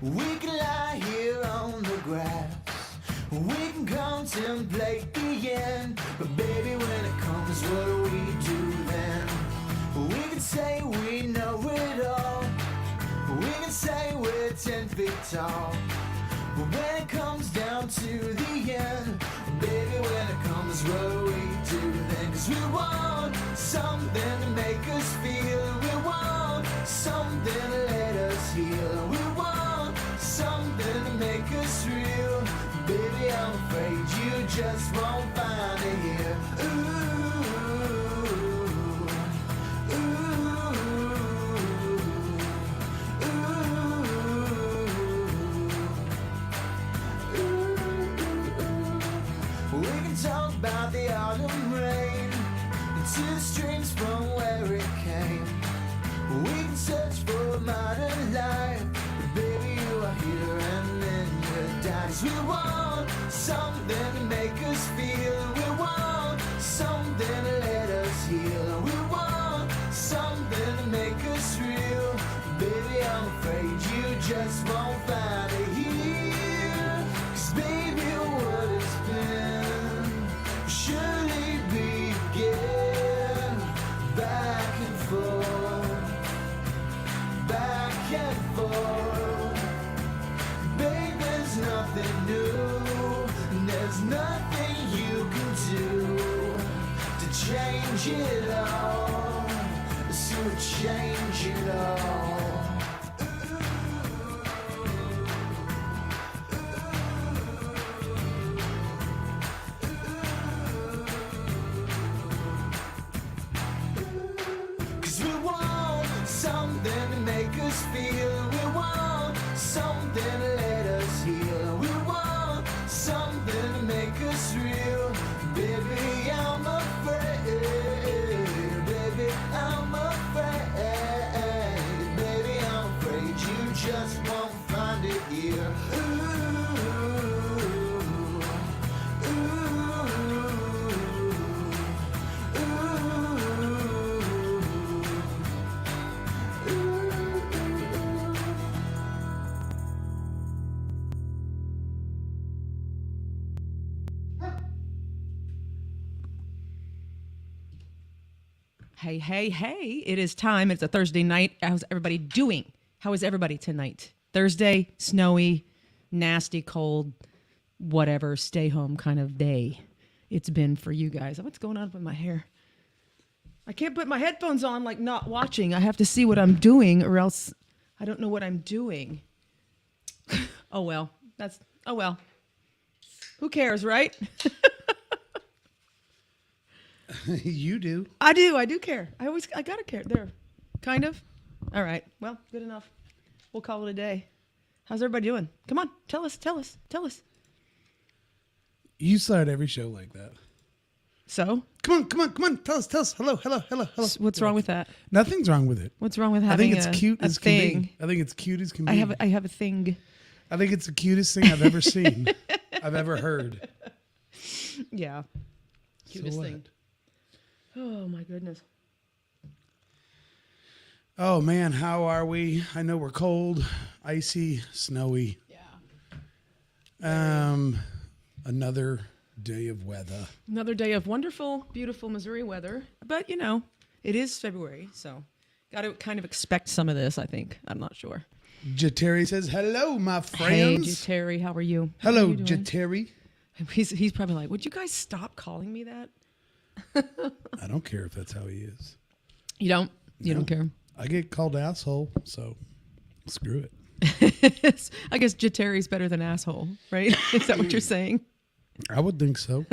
We can lie here on the grass. We can contemplate the end. But baby, when it comes, what do we do then? We can say we know it all. We can say we're 10 feet tall. But when it comes down to the end, baby, when it comes, what do we do then? 'Cause we want something to make us feel. We want something to let us heal. We want something to make us real. Baby, I'm afraid you just won't find it here. We can talk about the autumn rain, to the streams from where it came. We can search for a modern life, but baby, you are here and then you die. 'Cause we want something to make us feel. We want something to let us heal. We want something to make us real. Baby, I'm afraid you just won't find it here. 'Cause baby, what it's been surely begin. Back and forth, back and forth. Babe, there's nothing new, and there's nothing you can do to change it all. So change it all. Something to make us feel. We want something to let us heal. We want something to make us real. Baby, I'm afraid. Baby, I'm afraid. Baby, I'm afraid you just won't find it here. Hey, hey, hey, it is time. It's a Thursday night. How's everybody doing? How is everybody tonight? Thursday, snowy, nasty, cold, whatever, stay home kind of day it's been for you guys. What's going on with my hair? I can't put my headphones on like not watching. I have to see what I'm doing or else I don't know what I'm doing. Oh, well. Who cares, right? You do. I do care. I gotta care. There. Kind of. All right. Well, good enough. We'll call it a day. How's everybody doing? Come on. Tell us. You start every show like that. So? Come on. Tell us. Hello. What's wrong with that? Nothing's wrong with it. What's wrong with having I think it's cute as can thing? be. I think it's cute as can be. I have a thing. I think it's the cutest thing I've ever seen. I've ever heard. Yeah. Cutest so thing. Oh, my goodness. Oh, man, how are we? I know we're cold, icy, snowy. Yeah. Another day of weather. Another day of wonderful, beautiful Missouri weather. But, you know, it is February, so got to kind of expect some of this, I think. I'm not sure. Jateri says, hello, my friends. Hey, Jateri, how are you? Hello, Jateri. He's probably like, would you guys stop calling me that? I don't care if that's how he is. You don't? You don't care? I get called asshole, so screw it. I guess Jateri's better than asshole, right? Is that what you're saying? I would think so.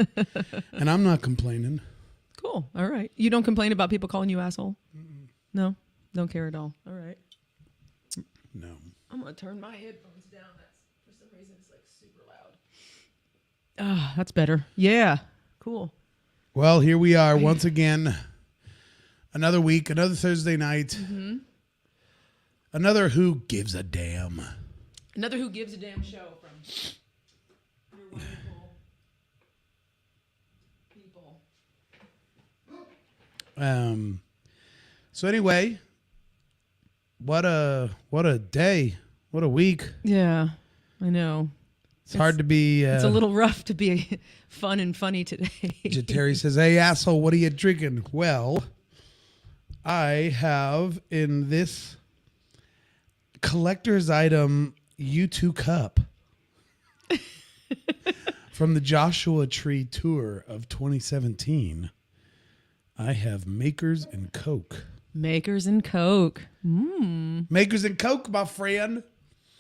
And I'm not complaining. Cool. All right. You don't complain about people calling you asshole? Mm-mm. No? Don't care at all. All right. No. I'm going to turn my headphones down. For some reason, it's like super loud. Ah, that's better. Yeah. Cool. Well, here we are once again. Another week, another Thursday night. Mm-hmm. Another Who Gives a Damn. Another Who Gives a Damn show from your wonderful people. So anyway, what a day. What a week. Yeah, I know. It's hard to be. It's a little rough to be fun and funny today. Terry says, "Hey, asshole, what are you drinking?" Well, I have in this collector's item U2 cup from the Joshua Tree Tour of 2017. I have Makers and Coke. Makers and Coke. Makers and Coke, my friend.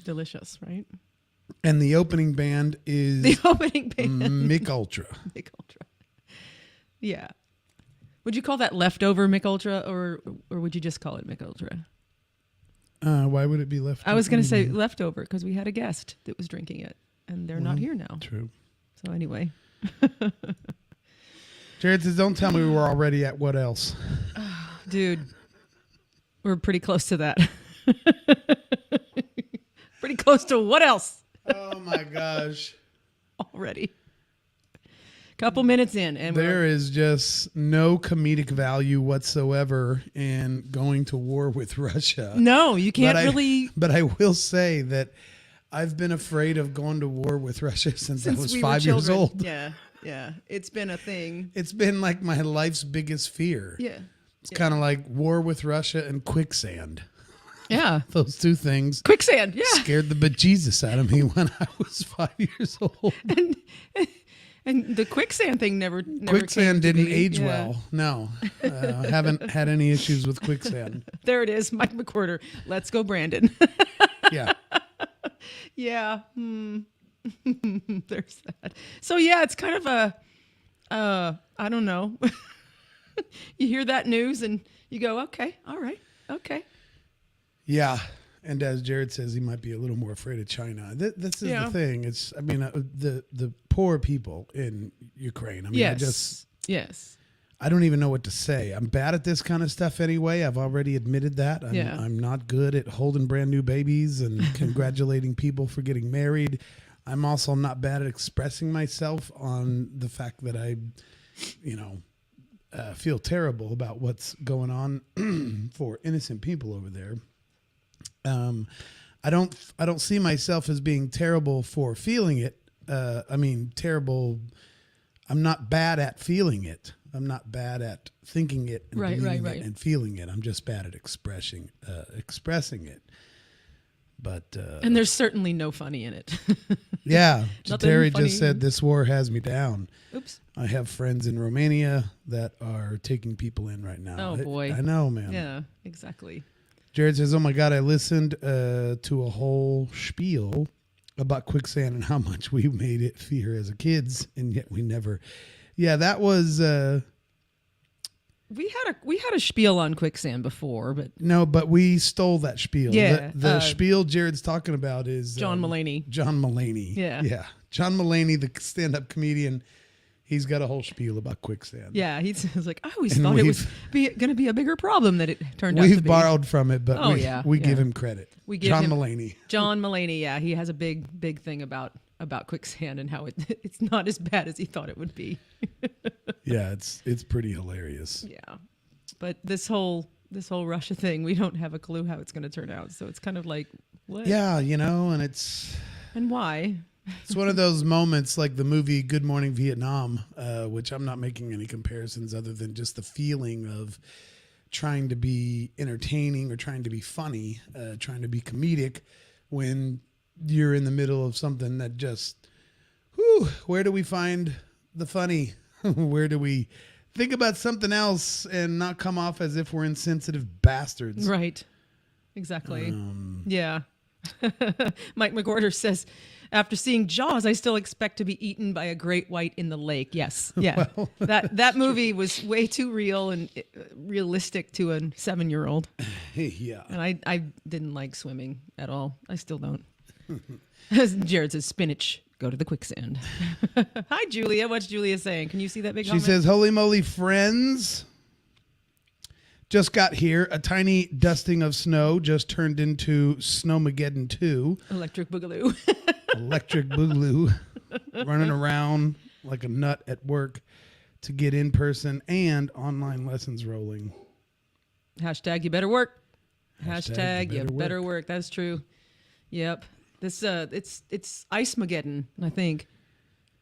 Delicious, right? And the opening band is The opening band. Mick Ultra. Mick Ultra. Yeah. Would you call that leftover Mick Ultra, or would you just call it Mick Ultra? Why would it be left? I was going to say leftover because we had a guest that was drinking it, and they're not here now. True. So anyway. Jared says, "Don't tell me we were already at what else?" Dude, we're pretty close to that. Pretty close to what else Oh my gosh. already? Couple minutes in, and There is just no comedic value whatsoever in going to war with Russia. no, you can't really. But I will say that I've been afraid of going to war with Russia since I was we 5 were years children. old. Yeah, it's been a thing. It's been like my life's biggest fear. Yeah, It's kind of like war with Russia and quicksand. yeah. Those two things Quicksand, yeah. scared the bejesus out of me when I was 5 years old. And the quicksand thing never Quicksand came to didn't be. age Yeah. well. No, haven't had any issues with quicksand. There it is, Mike McWhorter. Let's go, Brandon. Yeah. Yeah. There's that. So yeah, it's kind of a, I don't know. You hear that news and you go, okay, all right, okay. Yeah. And as Jared says, he might be a little more afraid of China. This is the thing. It's, I mean, the poor people in Ukraine. I mean, Yes. Yes. I don't even know what to say. I'm bad at this kind of stuff anyway. I've already admitted that. I'm not good at holding brand new babies and congratulating people for getting married. I'm also not bad at expressing myself on the fact that I, feel terrible about what's going on for innocent people over there. I don't see myself as being terrible for feeling it. Terrible. I'm not bad at feeling it. I'm not bad at thinking it and believing it and feeling it. I'm just bad at expressing it. But and there's certainly no funny in it. yeah, Terry funny. just said this war has me down. Oops. I have friends in Romania that are taking people in right now. Oh boy. I know, man. Yeah, exactly. Jared says, "Oh my God, I listened to a whole spiel about quicksand and how much we made it fear as a kids, and yet we never." Yeah, that was. We had a spiel on quicksand before, but No, but we stole that spiel. Yeah, the spiel Jared's talking about is John Mulaney. John Mulaney. Yeah. John Mulaney, the stand-up comedian. He's got a whole spiel about quicksand. Yeah, he's like, I always And thought it was going to be a bigger problem than it turned out to be. We've borrowed from it, but we give him credit. We give John him- Mulaney. John Mulaney, yeah, he has a big thing about quicksand and how it's not as bad as he thought it would be. Yeah, it's pretty hilarious. Yeah, but this whole Russia thing, we don't have a clue how it's going to turn out. So it's kind of like, what? Yeah, and it's why? It's one of those moments like the movie Good Morning Vietnam, which I'm not making any comparisons other than just the feeling of trying to be entertaining or trying to be funny, trying to be comedic when you're in the middle of something that just, where do we find the funny? Where do we think about something else and not come off as if we're insensitive bastards? Right. Exactly. Yeah. Mike McWhorter says, after seeing Jaws, I still expect to be eaten by a great white in the lake. Yes. Yeah. Well, that movie was way too real and realistic to a 7-year-old. Yeah. And I didn't like swimming at all. I still don't. As Jared says, spinach, go to the quicksand. Hi, Julia. What's Julia saying? Can you see that big She comment? says, "Holy moly, friends. Just got here. A tiny dusting of snow just turned into Snowmageddon 2. Electric Boogaloo. Electric Boogaloo. Running around like a nut at work to get in-person and online lessons rolling." Hashtag you better work. Hashtag Hashtag you better work. That's true. Yep. This it's Ice-mageddon, I think.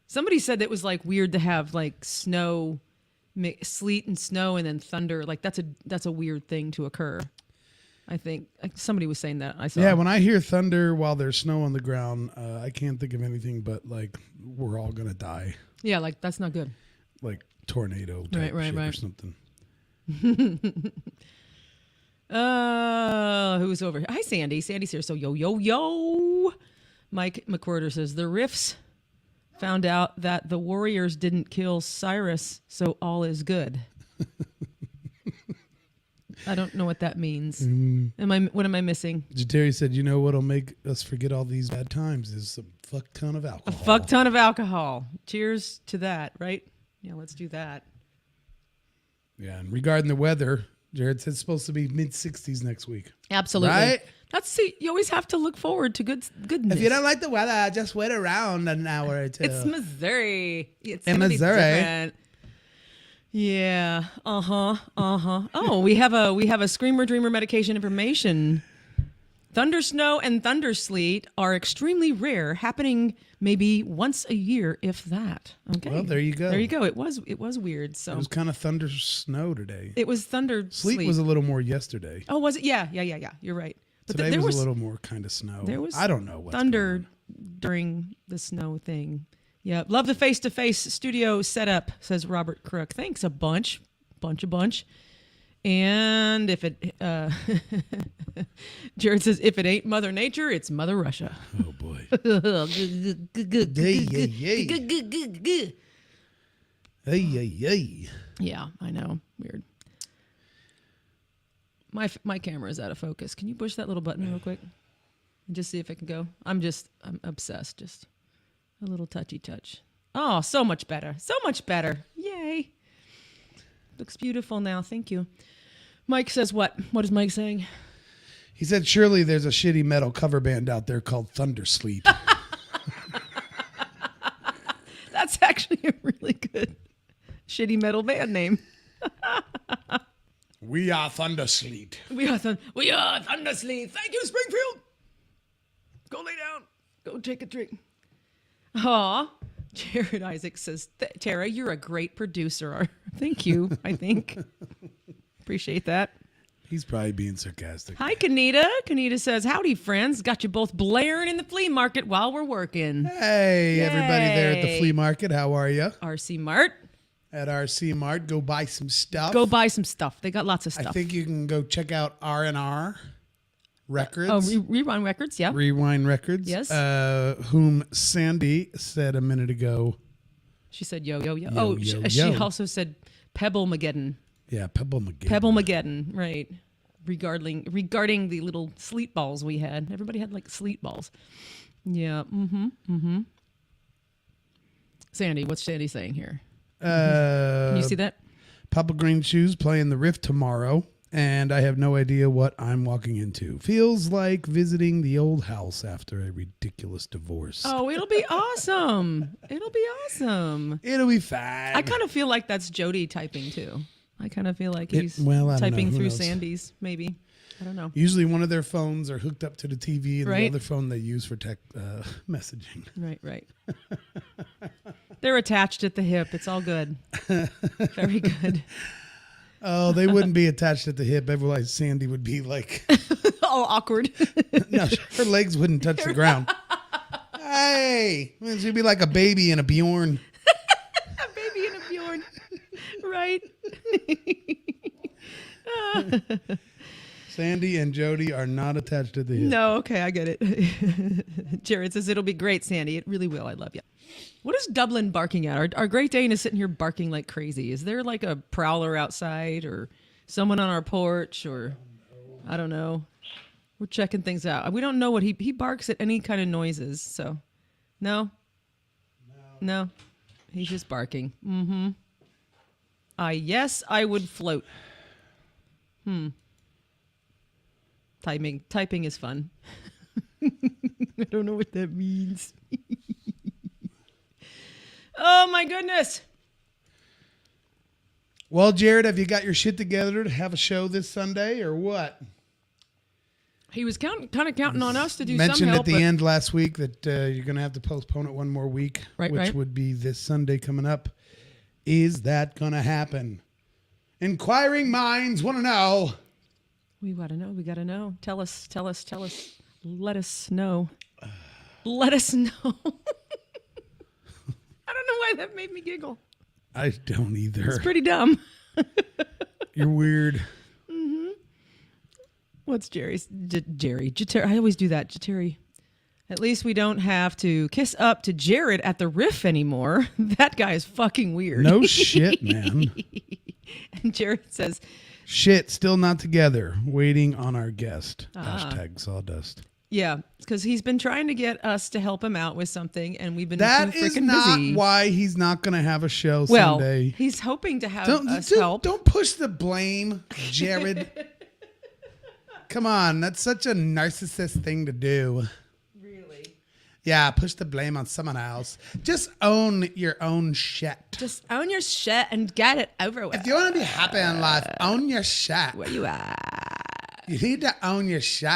Somebody said that it was like weird to have like snow, sleet and snow, and then thunder. Like that's a weird thing to occur. I think somebody was saying that. I saw. Yeah, when I hear thunder while there's snow on the ground, I can't think of anything but like we're all gonna die. Yeah, like that's not good. Like tornado type shit or something. Who's over here? Hi, Sandy. Sandy's here. So yo. Mike McWhorter says the Riffs found out that the Warriors didn't kill Cyrus, so all is good. I don't know what that means. What am I missing? Terry said, "You know what'll make us forget all these bad times is a fuck ton of alcohol." A fuck ton of alcohol. Cheers to that, right? Yeah, let's do that. Yeah, and regarding the weather, Jared said it's supposed to be mid-60s next week. Absolutely. Right? You always have to look forward to goodness. If you don't like the weather, just wait around an hour or two. It's Missouri. It's in Missouri. Yeah. Oh, we have a Screamer Dreamer medication information. Thunder snow and thunder sleet are extremely rare, happening maybe once a year, if that. Okay. Well, there you go. There you go. It was weird. So it was kind of thunder snow today. It was thunder sleet was a little more yesterday. Oh, was it? Yeah. You're right. But today was a little more kind of snow. There was I don't know what's thunder during the snow thing. Yeah, love the face-to-face studio setup, says Robert Crook. Thanks a bunch. And if it, Jared says, if it ain't Mother Nature, it's Mother Russia. Oh, boy. Yeah, I know. Weird. My camera is out of focus. Can you push that little button real quick? And just see if it can go. I'm obsessed. Just a little touchy touch. Oh, so much better. So much better. Yay. Looks beautiful now. Thank you. Mike says what? What is Mike saying? He said, surely there's a shitty metal cover band out there called Thunder Sleet. That's actually a really good shitty metal band name. We are Thunder Sleet. We are Thunder Sleet. Thank you, Springfield. Go lay down. Go take a drink. Aw. Jared Isaac says, Tara, you're a great producer. Thank you, I think. Appreciate that. He's probably being sarcastic. Hi, Kanita. Kanita says, howdy, friends. Got you both blaring in the flea market while we're working. Hey, Yay. Everybody there at the flea market. How are you? RC Mart. At RC Mart. Go buy some stuff. Go buy some stuff. They got lots of stuff. I think you can go check out R&R Records. Oh, Rewind Records, yeah. Rewind Records. Yes. Whom Sandy said a minute ago. She said yo. Yo. She also said Pebble-mageddon. Yeah, Pebble-mageddon. Pebble-mageddon, right. Regarding the little sleet balls we had. Everybody had like sleet balls. Yeah. Sandy, what's Sandy saying here? Can you see that? Papa Green Shoes playing the Riff tomorrow. And I have no idea what I'm walking into. Feels like visiting the old house after a ridiculous divorce. Oh, it'll be awesome. It'll be fine. I kind of feel like that's Jody typing too. I kind of feel like he's typing through Sandy's, maybe. I don't know. Usually one of their phones are hooked up to the TV and right? the other phone they use for tech messaging. Right. They're attached at the hip. It's all good. Very good. Oh, they wouldn't be attached at the hip. Otherwise, Sandy would be like... all awkward. No, her legs wouldn't touch the ground. Hey! She'd be like a baby in a Bjorn. A baby in a Bjorn. Right? Sandy and Jody are not attached to the hip. No, okay, I get it. Jared says, it'll be great, Sandy. It really will. I love you. What is Dublin barking at? Our Great Dane is sitting here barking like crazy. Is there like a prowler outside or someone on our porch or I don't know. We're checking things out. We don't know what he barks at any kind of noises. So no. He's just barking. Yes, I would float. Typing is fun. I don't know what that means. Oh my goodness. Well, Jared, have you got your shit together to have a show this Sunday or what? He was kind of counting on us to do some Mentioned help. at the but- end last week that you're going to have to postpone it one more week, Right, which right. would be this Sunday coming up. Is that going to happen? Inquiring minds want to know. We gotta know. We gotta know. Tell us. Let us know. Let us know. I don't know why that made me giggle. I don't either. It's pretty dumb. You're weird. What's Jerry's? Jerry. I always do that. Jerry. At least we don't have to kiss up to Jared at the riff anymore. That guy is fucking weird. No shit, man. And Jared says, Shit, still not together. Waiting on our guest. Hashtag sawdust. yeah, because he's been trying to get us to help him out with something, and we've been That too is freaking not busy. why he's not going to have a show Well, Sunday. he's hoping to have us help. Don't push the blame, Jared. Come on, that's such a narcissist thing to do. Really? Yeah, push the blame on someone else. Just own your own shit. Just own your shit and get it over with. If you want to be happy in life, own your shit. Where you at? You need to own your shit.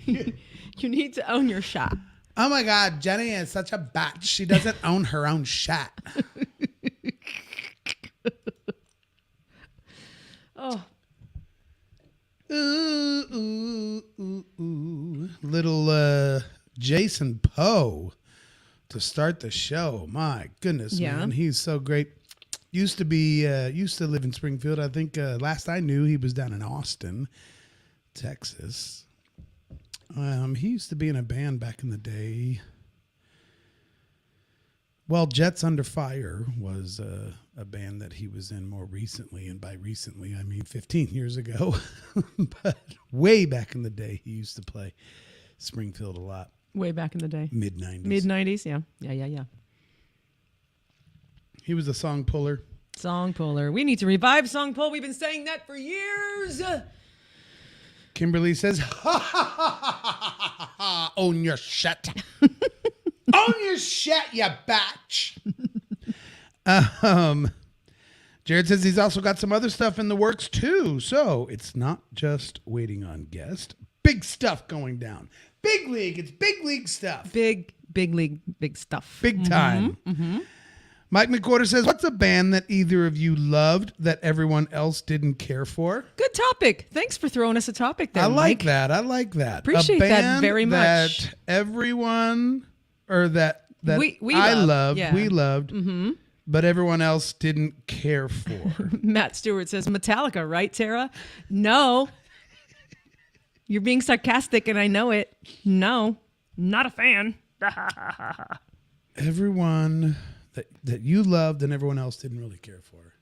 You need to own your shot. Oh my God, Jenny is such a bitch. She doesn't own her own shit. Oh, Ooh, ooh, ooh, ooh. Little Jason Poe to start the show. My goodness, Yeah. man. He's so great. Used to live in Springfield. I think last I knew he was down in Austin, Texas. He used to be in a band back in the day. Well, Jets Under Fire was a band that he was in more recently. And by recently, I mean 15 years ago. But way back in the day, he used to play Springfield a lot. way back in the day. Mid-90s. Mid-90s, yeah. He was a song puller. Song puller. We need to revive song pull. We've been saying that for years. Kimberly says, ha, ha, ha, ha, ha, ha, own your shit. Own your shit, you batch. Jared says he's also got some other stuff in the works too. So it's not just waiting on guest. Big stuff going down. Big league. It's big league stuff. Big league, big stuff. Big time. Mike McWhorter says, what's a band that either of you loved that everyone else didn't care for? Good topic. Thanks for throwing us a topic there, I like Mike. that. I like that. Appreciate a that band very much. That everyone, or that We I loved, loved, yeah. we loved, but everyone else didn't care for. Matt Stewart says Metallica, right, Tara? No. You're being sarcastic and I know it. No. Not a fan. Everyone that you loved and everyone else didn't really care for.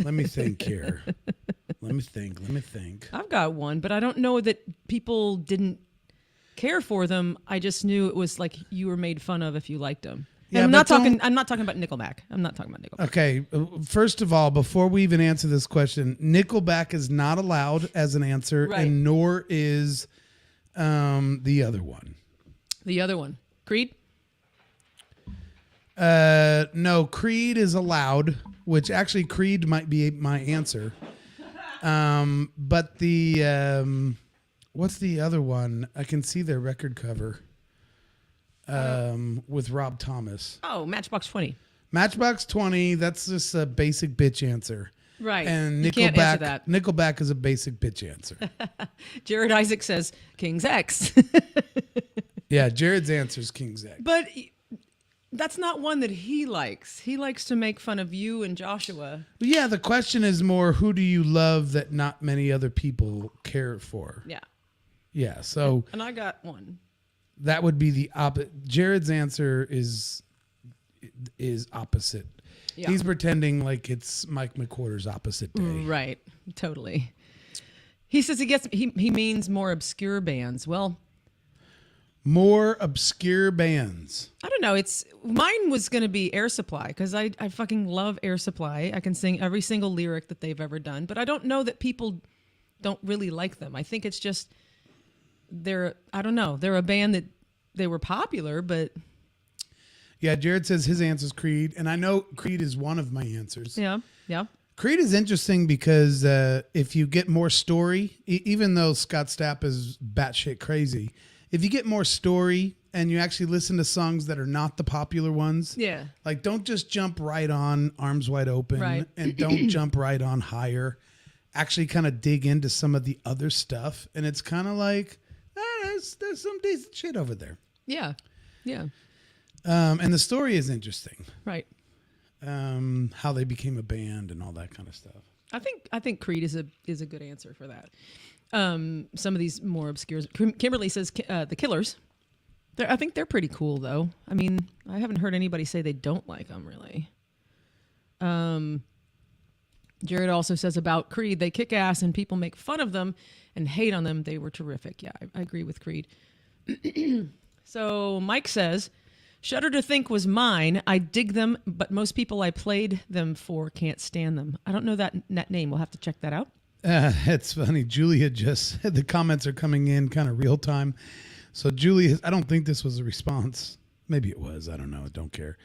Let me think here. Let me think. I've got one, but I don't know that people didn't care for them. I just knew it was like you were made fun of if you liked them. Yeah, And but I'm not talking about Nickelback. I'm not talking about Nickelback. Okay, first of all, before we even answer this question, Nickelback is not allowed as an answer, Right. and nor is the other one. The other one. Creed? No, Creed is allowed, which actually Creed might be my answer. But the what's the other one? I can see their record cover with Rob Thomas. Oh, Matchbox 20. Matchbox 20, that's just a basic bitch answer. Right. And You can't answer that. Nickelback is a basic bitch answer. Jared Isaac says King's X. Yeah, Jared's answer is King's X. But that's not one that he likes. He likes to make fun of you and Joshua. But yeah, the question is more, who do you love that not many other people care for? Yeah. Yeah, so And I got one. that would be the opposite. Jared's answer is opposite. Yeah. He's pretending like it's Mike McWhorter's opposite day. Right. Totally. He says he means more obscure bands. Well, More obscure bands. I don't know. Mine was going to be Air Supply because I fucking love Air Supply. I can sing every single lyric that they've ever done, but I don't know that people don't really like them. I think it's just I don't know. They're a band that they were popular, but Yeah, Jared says his answer is Creed, and I know Creed is one of my answers. yeah. Creed is interesting because if you get more story, even though Scott Stapp is batshit crazy, if you get more story and you actually listen to songs that are not the popular ones, Yeah. like don't just jump right on Arms Wide Open, Right. and don't jump right on Higher. Actually, kind of dig into some of the other stuff, and it's kind of like there's some decent shit over there. Yeah. Yeah. And the story is interesting. Right. How they became a band and all that kind of stuff. I think Creed is a good answer for that. Some of these more obscure. Kimberly says the Killers. I think they're pretty cool though. I mean, I haven't heard anybody say they don't like them really. Jared also says about Creed, they kick ass and people make fun of them and hate on them. They were terrific. Yeah, I agree with Creed. So Mike says, Shudder to Think was mine. I dig them, but most people I played them for can't stand them. I don't know that name. We'll have to check that out. It's funny. Julia just, the comments are coming in kind of real time. So Julia, I don't think this was a response. Maybe it was. I don't know. I don't care.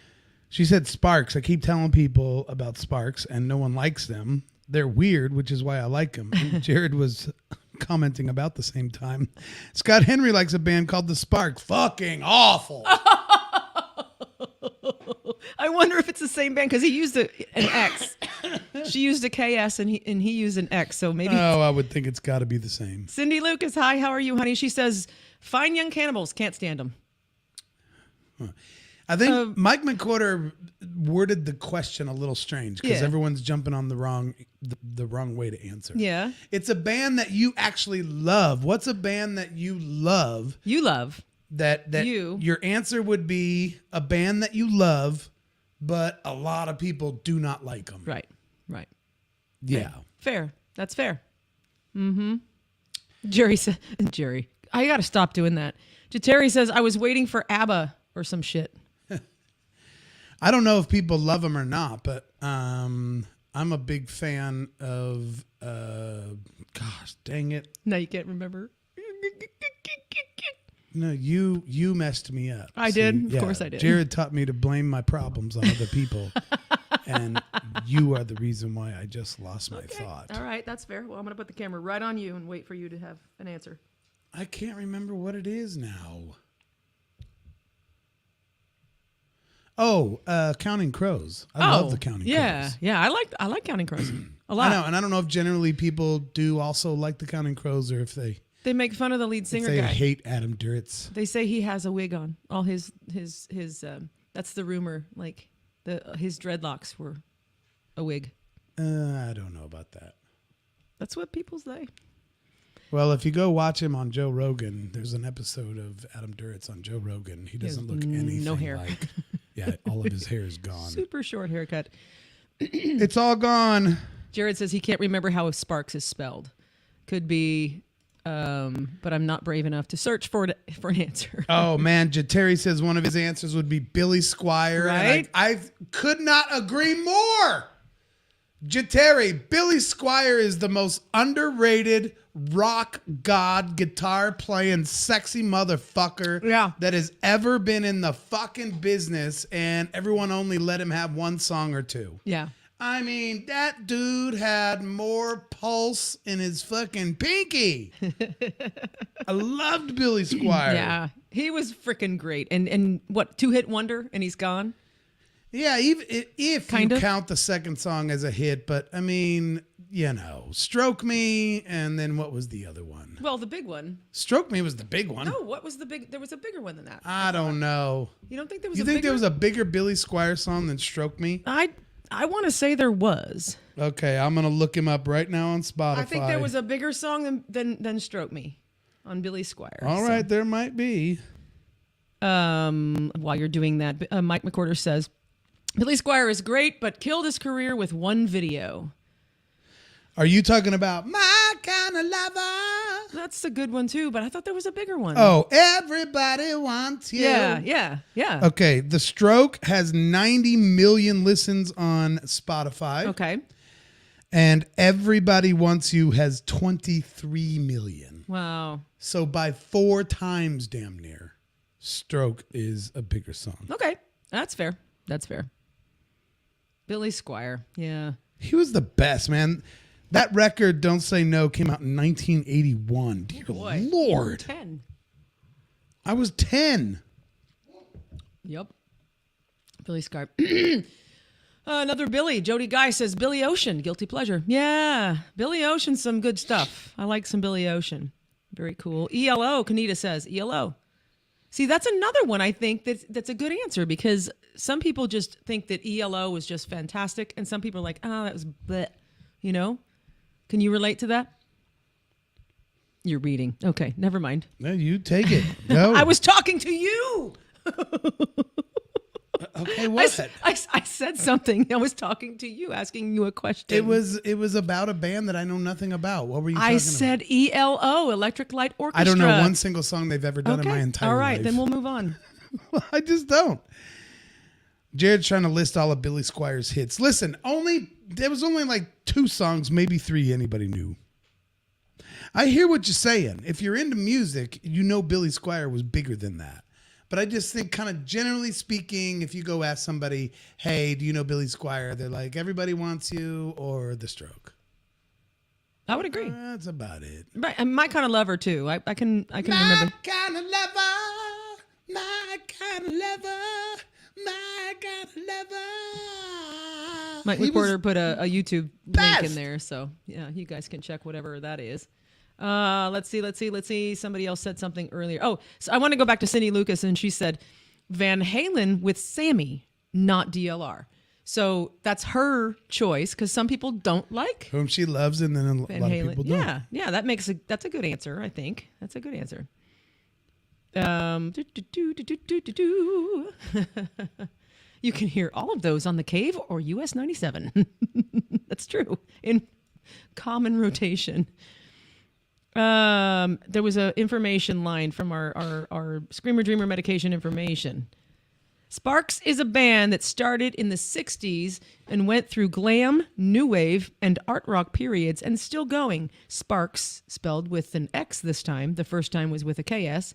She said Sparks. I keep telling people about Sparks and no one likes them. They're weird, which is why I like them. And Jared was commenting about the same time. Scott Henry likes a band called The Sparks. Fucking awful. I wonder if it's the same band because he used an X. She used a KS and he used an X. So maybe. Oh, I would think it's got to be the same. Cindy Lucas, hi, how are you, honey? She says, Fine Young Cannibals, can't stand them. I think Mike McWhorter worded the question a little strange because everyone's jumping on the wrong way to answer. Yeah. It's a band that you actually love. What's a band that you love? You love. That your answer would be a band that you love, but a lot of people do not like them. Right. Yeah. Okay. Fair. That's fair. Mm-hmm. Jerry, I got to stop doing that. Terry says, I was waiting for ABBA or some shit. I don't know if people love them or not, but I'm a big fan of, gosh, dang it. No, you can't remember. No, you messed me up. I did? Of course I did. Jared taught me to blame my problems on other people. And you are the reason why I just lost my thought. All right, that's fair. Well, I'm going to put the camera right on you and wait for you to have an answer. I can't remember what it is now. Oh, Counting Crows. I love the Counting Crows. Yeah, I like Counting Crows a lot. I know, and I don't know if generally people do also like the Counting Crows or if they make fun of the lead singer they guy. hate Adam Duritz. They say he has a wig on. All his that's the rumor. Like his dreadlocks were a wig. I don't know about that. That's what people say. Well, if you go watch him on Joe Rogan, there's an episode of Adam Duritz on Joe Rogan. He doesn't look anything no hair. like. Yeah, all of his hair is gone. Super short haircut. It's all gone. Jared says he can't remember how Sparks is spelled. Could be, but I'm not brave enough to search for an answer. Oh man, Terry says one of his answers would be Billy Squier. Right? And I could not agree more. Terry, Billy Squier is the most underrated rock god guitar playing sexy motherfucker that has ever been in the fucking business, and everyone only let him have one song or two. Yeah. I mean, that dude had more pulse in his fucking pinky. I loved Billy Squier. Yeah. He was freaking great. And what, 2-hit wonder and he's gone? Yeah, even if you count the second song as a hit, but I mean, you know, Stroke Me, and then what was the other one? Well, the big one. Stroke Me was the big one. No, what was the big? There was a bigger one than that. I don't know. You don't think there was? You think there was a bigger Billy Squier song than Stroke Me? I want to say there was. Okay, I'm gonna look him up right now on Spotify. I think there was a bigger song than Stroke Me on Billy Squier. All right, there might be. While you're doing that, Mike McWhorter says, Billy Squier is great, but killed his career with one video. Are you talking about My Kind of Lover? That's a good one too, but I thought there was a bigger one. Oh, Everybody Wants You. Yeah. Okay, The Stroke has 90 million listens on Spotify. Okay. And Everybody Wants You has 23 million. Wow. So by 4 times damn near, Stroke is a bigger song. Okay. That's fair. Billy Squier. Yeah. He was the best, man. That record, Don't Say No, came out in 1981. Dear Lord. 10. I was 10. Yep. Billy Scarp. Another Billy. Jody Guy says Billy Ocean. Guilty pleasure. Yeah. Billy Ocean, some good stuff. I like some Billy Ocean. Very cool. ELO. Kanita says ELO. See, that's another one I think that's a good answer because some people just think that ELO was just fantastic. And some people are like, oh, that was bleh. You know? Can you relate to that? You're reading. Okay, never mind. No, you take it. Go. I was talking to you. Okay, what? I said something. I was talking to you, asking you a question. It was about a band that I know nothing about. What were you talking about? I said ELO, Electric Light Orchestra. I don't know one single song they've ever done in my entire life. All right, then we'll move on. Well, I just don't. Jared's trying to list all of Billy Squire's hits. Listen, there was only like 2 songs, maybe 3 anybody knew. I hear what you're saying. If you're into music, you know Billy Squire was bigger than that. But I just think kind of generally speaking, if you go ask somebody, hey, do you know Billy Squire? They're like, Everybody Wants You or The Stroke. I would agree. That's about it. Right, and My Kind of Lover too. I can remember. My kind of lover, my kind of lover, my kind of lover. Mike McWhorter put a YouTube link in there, so yeah, you guys can check whatever that is. Let's see. Somebody else said something earlier. Oh, so I want to go back to Cindy Lucas, and she said Van Halen with Sammy, not DLR. So that's her choice because some people don't like whom she loves, and then a Van lot Halen. of people don't. Yeah, that's a good answer. I think that's a good answer. You can hear all of those on the Cave or US 97. That's true in common rotation. There was a information line from our Screamer Dreamer medication information. Sparks is a band that started in the 60s and went through glam, new wave, and art rock periods and still going. Sparks, spelled with an X this time, the first time was with a KS,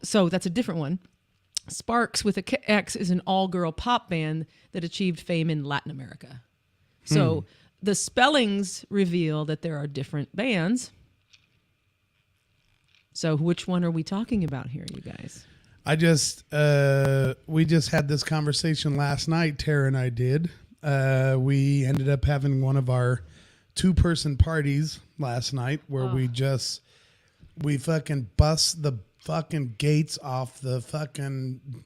so that's a different one. Sparks with a X is an all-girl pop band that achieved fame in Latin America. So the spellings reveal that there are different bands. So which one are we talking about here, you guys? We just had this conversation last night, Tara and I did. We ended up having one of our 2-person parties last night where we fucking bust the fucking gates off the fucking,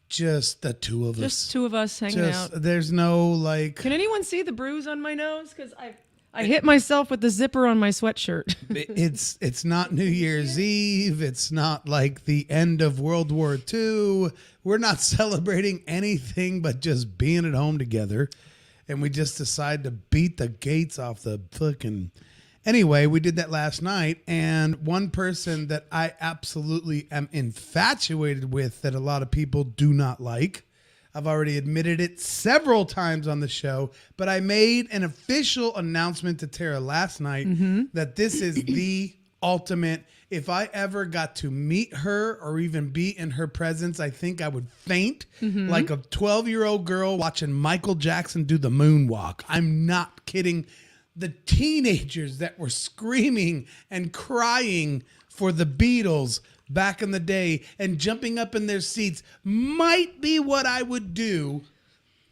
just the 2 of us. Just 2 of us hanging out. There's no like. Can anyone see the bruise on my nose? Because I hit myself with the zipper on my sweatshirt. It's not New Year's Eve. It's not like the end of World War II. We're not celebrating anything but just being at home together. And we just decide to beat the gates off the fucking. Anyway, we did that last night. And one person that I absolutely am infatuated with that a lot of people do not like. I've already admitted it several times on the show, but I made an official announcement to Tara last night that this is the ultimate. If I ever got to meet her or even be in her presence, I think I would faint like a 12-year-old girl watching Michael Jackson do the moonwalk. I'm not kidding. The teenagers that were screaming and crying for the Beatles back in the day and jumping up in their seats might be what I would do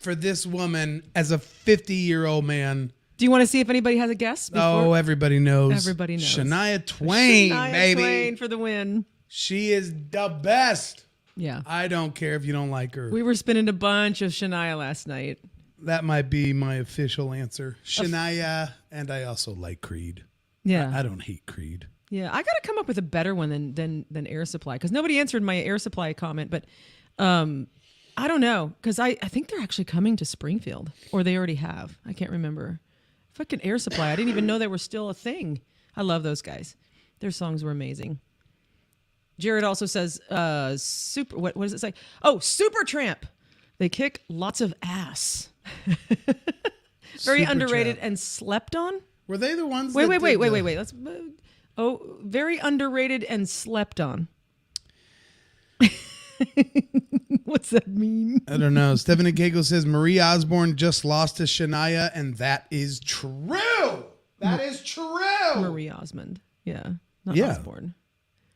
for this woman as a 50-year-old man. Do you want to see if anybody has a guess? Oh, everybody knows. Everybody knows. Shania Twain, baby. Shania Twain for the win. She is the best. Yeah. I don't care if you don't like her. We were spinning a bunch of Shania last night. That might be my official answer. Shania, and I also like Creed. Yeah. I don't hate Creed. Yeah, I got to come up with a better one than Air Supply because nobody answered my Air Supply comment. But I don't know because I think they're actually coming to Springfield or they already have. I can't remember. Fucking Air Supply. I didn't even know they were still a thing. I love those guys. Their songs were amazing. Jared also says, super. What does it say? Oh, Supertramp. They kick lots of ass. Very underrated and slept on. Were they the ones? Wait. Let's. Very underrated and slept on. What's that mean? I don't know. Stephanie Cagle says Marie Osborne just lost to Shania, and that is true. That is true. Marie Osmond. Yeah. Not Yeah. Osborne.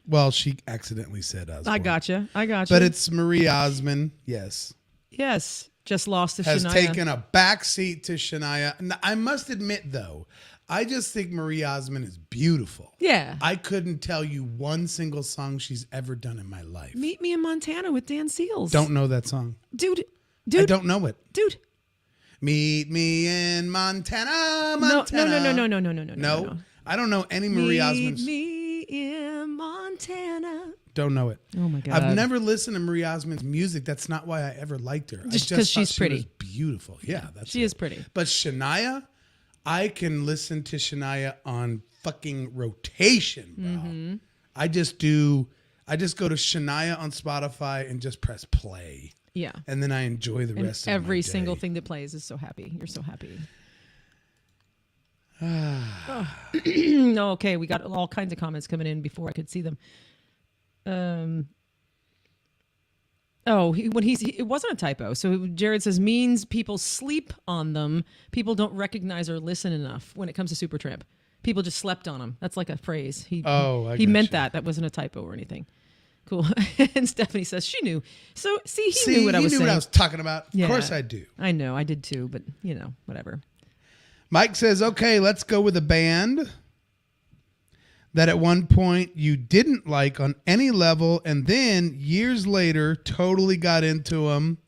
Well, she accidentally said Osborne. I gotcha. But it's Marie Osmond, yes. Yes. Just lost to Has Shania. taken a backseat to Shania. And I must admit, though, I just think Marie Osmond is beautiful. Yeah. I couldn't tell you one single song she's ever done in my life. Meet Me in Montana with Dan Seals. Don't know that song. Dude. I don't know it. Dude. Meet me in Montana, No. Montana. No? I don't know any Marie Osmond's. Meet me in Montana. Don't know it. Oh my God. I've never listened to Marie Osmond's music. That's not why I ever liked her. Just I 'cause thought she's she pretty. was beautiful. Yeah, that's She it. is pretty. But Shania, I can listen to Shania on fucking rotation, bro. Mm-hmm. I just go to Shania on Spotify and just press play. Yeah. And then I enjoy the And rest of my every day. single thing that plays is so happy. You're so happy. No, okay. We got all kinds of comments coming in before I could see them. It wasn't a typo. So Jared says means people sleep on them. People don't recognize or listen enough when it comes to Supertramp. People just slept on them. That's like a phrase. He meant that. That wasn't a typo or anything. Cool. And Stephanie says she knew. So he knew what I was saying. What I was talking about. Yeah. Of course I do. I know. I did too, but whatever. Mike says, okay, let's go with a band that at one point you didn't like on any level, and then years later totally got into them.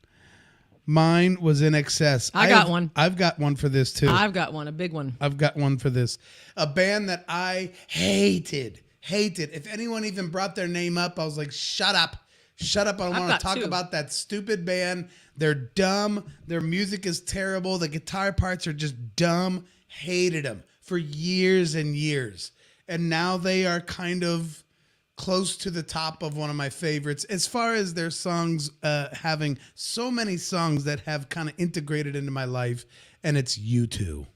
Mine was In Excess. I got one. I've got one for this too. I've got one, a big one. I've got one for this. A band that I hated. If anyone even brought their name up, I was like, shut up. I don't want to talk about that stupid band. They're dumb. Their music is terrible. The guitar parts are just dumb. Hated them for years and years. And now they are kind of close to the top of one of my favorites as far as their songs, having so many songs that have kind of integrated into my life. And it's U2.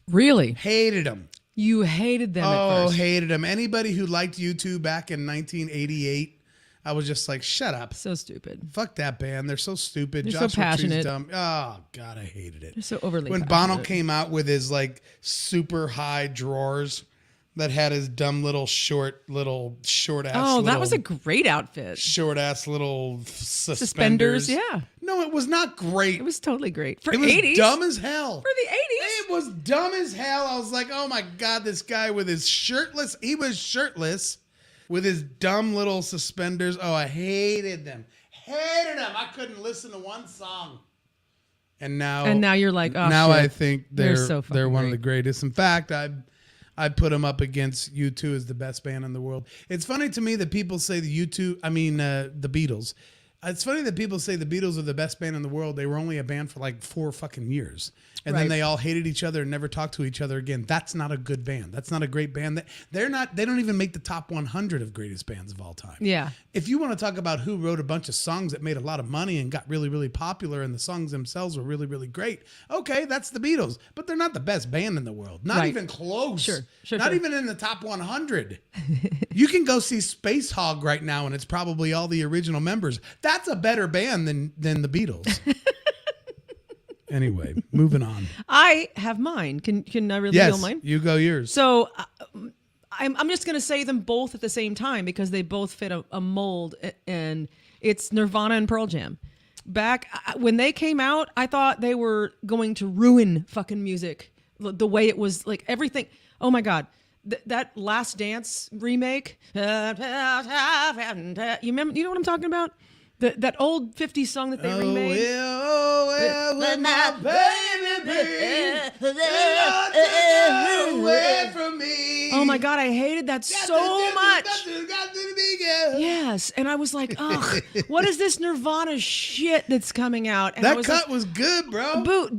Really? Hated them. You hated them at Oh, first. hated them. Anybody who liked U2 back in 1988, I was just like, shut up. So stupid. Fuck that band. They're so stupid. They're so Joshua Tree's passionate. dumb. Oh, God, I hated it. They're so overly When passionate. Bono came out with his like super high drawers that had his dumb little short ass. Oh, that was a great outfit. short ass little suspenders. Yeah. No, it was not great. It was totally great. For It was 80s. dumb as hell. For the 80s. It was dumb as hell. I was like, oh my God, this guy with his shirtless. He was shirtless with his dumb little suspenders. Oh, I hated them. Hated them. I couldn't listen to one song. And now you're like, oh, now shit. I think they're so fucking they're one of great. the greatest. In fact, I put them up against U2 as the best band in the world. It's funny to me that people say the Beatles. It's funny that people say the Beatles are the best band in the world. They were only a band for like 4 fucking years. And then Right. they all hated each other and never talked to each other again. That's not a good band. That's not a great band. They don't even make the top 100 of greatest bands of all time. Yeah. If you want to talk about who wrote a bunch of songs that made a lot of money and got really, really popular and the songs themselves were really, really great, okay, that's the Beatles. But they're not the best band in the world. Not Right. even close. Sure, Not sure. even in the top 100. You can go see Space Hog right now and it's probably all the original members. That's a better band than the Beatles. Anyway, moving on. I have mine. Can I reveal Yes, mine? you go yours. So I'm just going to say them both at the same time because they both fit a mold, and it's Nirvana and Pearl Jam. Back when they came out, I thought they were going to ruin fucking music. The way it was, like everything. Oh my God. That Last Dance remake. You remember? You know what I'm talking about? That old 50s song that they remade. With my baby away from me. Oh my God, I hated that so much. Yes, and I was like, ugh, what is this Nirvana shit that's coming out? And I That was cut like, was good, bro. boo,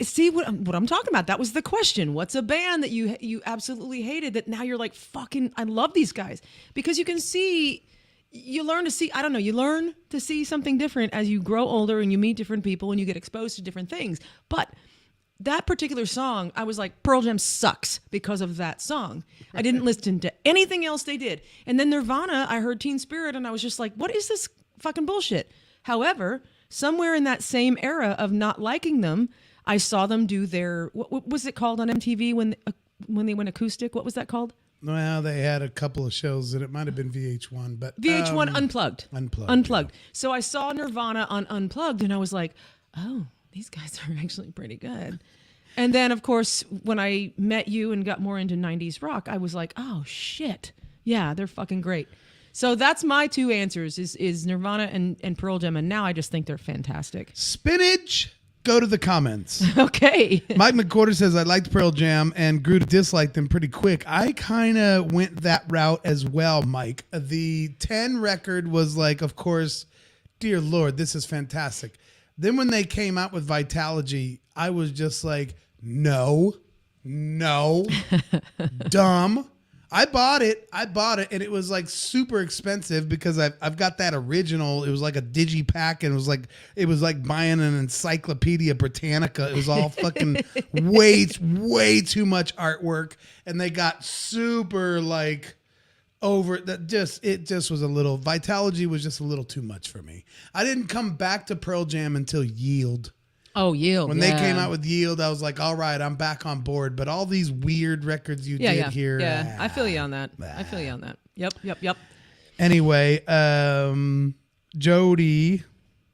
see what I'm talking about? That was the question. What's a band that you absolutely hated that now you're like, fucking, I love these guys? Because you can see, you learn to see, I don't know, you learn to see something different as you grow older and you meet different people and you get exposed to different things. But that particular song, I was like, Pearl Jam sucks because of that song. I didn't listen to anything else they did. And then Nirvana, I heard Teen Spirit, and I was just like, what is this fucking bullshit? However, somewhere in that same era of not liking them, I saw them do their, what was it called on MTV when they went acoustic? What was that called? Well, they had a couple of shows, and it might have been VH1, but VH1 Unplugged. Unplugged. Yeah. So I saw Nirvana on Unplugged, and I was like, oh, these guys are actually pretty good. And then, of course, when I met you and got more into 90s rock, I was like, oh, shit. Yeah, they're fucking great. So that's my two answers is Nirvana and Pearl Jam. And now I just think they're fantastic. Spinach, go to the comments. Okay. Mike McQuarter says, I liked Pearl Jam and grew to dislike them pretty quick. I kind of went that route as well, Mike. The 10 record was like, of course, dear Lord, this is fantastic. Then when they came out with Vitalogy, I was just like, no, dumb. I bought it, and it was like super expensive because I've got that original. It was like a digipack, and it was like buying an Encyclopedia Britannica. It was all fucking way too much artwork, and they got super like over that. It just was a little. Vitalogy was just a little too much for me. I didn't come back to Pearl Jam until Yield. Oh, Yield. When they came out with Yield, I was like, all right, I'm back on board. But all these weird records you did here. Yeah, I feel you on that. Yep. Anyway, Jody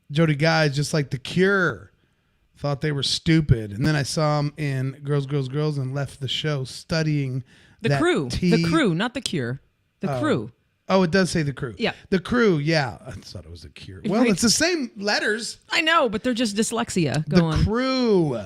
Guys, just like The Cure, thought they were stupid. And then I saw them in Girls, Girls, Girls and left the show studying The Crew. The Crew, not The Cure. The Crew. Oh, it does say The Crew. Yeah. The Crew, yeah. I thought it was a Cure. Well, Right. it's the same letters. I know, but they're just dyslexia. Go The on. Crew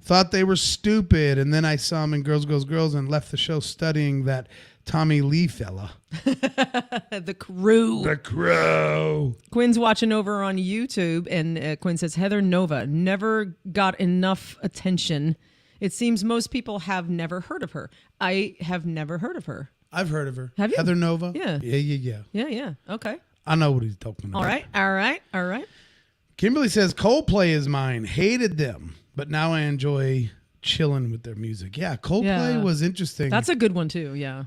thought they were stupid. And then I saw them in Girls, Girls, Girls and left the show studying that Tommy Lee fella. The Crew. The Crew. Quinn's watching over on YouTube, and Quinn says, Heather Nova never got enough attention. It seems most people have never heard of her. I have never heard of her. I've heard of her. Have you? Heather Nova? Yeah. Yeah. Okay. I know what he's talking about. All right. Kimberly says, Coldplay is mine. Hated them, but now I enjoy chilling with their music. Yeah, Coldplay was interesting. That's a good one too, yeah.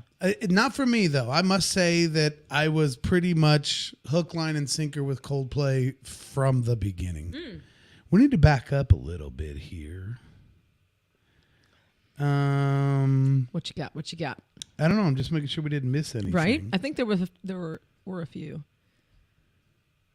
Not for me, though. I must say that I was pretty much hook, line, and sinker with Coldplay from the beginning. We need to back up a little bit here. What you got? I don't know. I'm just making sure we didn't miss anything. Right? I think there were a few.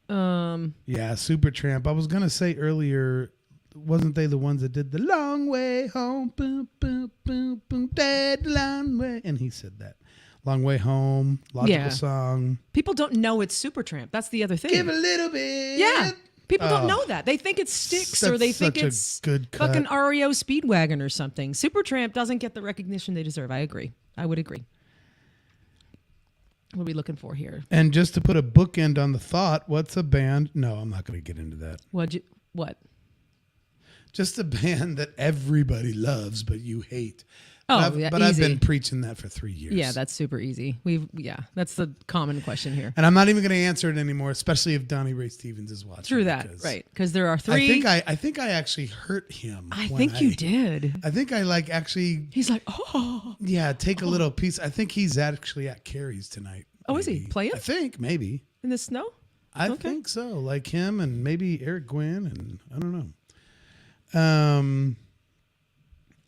Yeah, Supertramp. I was gonna say earlier, wasn't they the ones that did the long way home, boom, boom, boom, boom, dead long way? And he said that. Long way home, logical song. People don't know it's Supertramp. That's the other thing. Give a little bit. Yeah. People don't know that. They think it's Styx or they think it's good fucking REO Speedwagon or something. Supertramp doesn't get the recognition they deserve. I agree. I would agree. What are we looking for here? And just to put a bookend on the thought, what's a band? No, I'm not going to get into that. What? Just a band that everybody loves, but you hate. Oh, but I've been preaching that for 3 years. Yeah, that's super easy. That's the common question here. And I'm not even going to answer it anymore, especially if Donnie Ray Stevens is watching. True that, right? Because there are three. I think I actually hurt him. I think you did. I think I actually. He's like, oh. Yeah, take a little piece. I think he's actually at Carrie's tonight. Oh, is he playing? I think maybe In the snow. I think so. Like him and maybe Eric Gwynn and I don't know.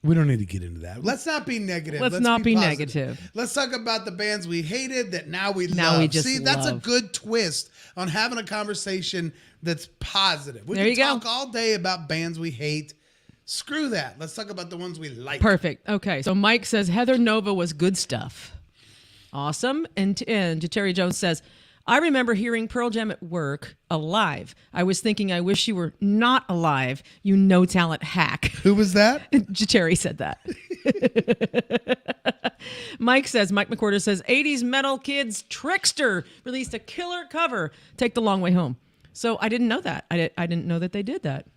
We don't need to get into that. Let's not be negative. Let's not be positive. negative. Let's talk about the bands we hated that now we Now love. we just See, that's a love. good twist on having a conversation that's positive. We There can you go. talk all day about bands we hate. Screw that. Let's talk about the ones we like. Perfect. Okay. So Mike says Heather Nova was good stuff. Awesome. And Terry Jones says, I remember hearing Pearl Jam at work alive. I was thinking, I wish you were not alive, you no talent hack. Who was that? Terry said that. Mike McWhorter says, 80s metal kids Trickster released a killer cover, Take the Long Way Home. So I didn't know that. I didn't know that they did that.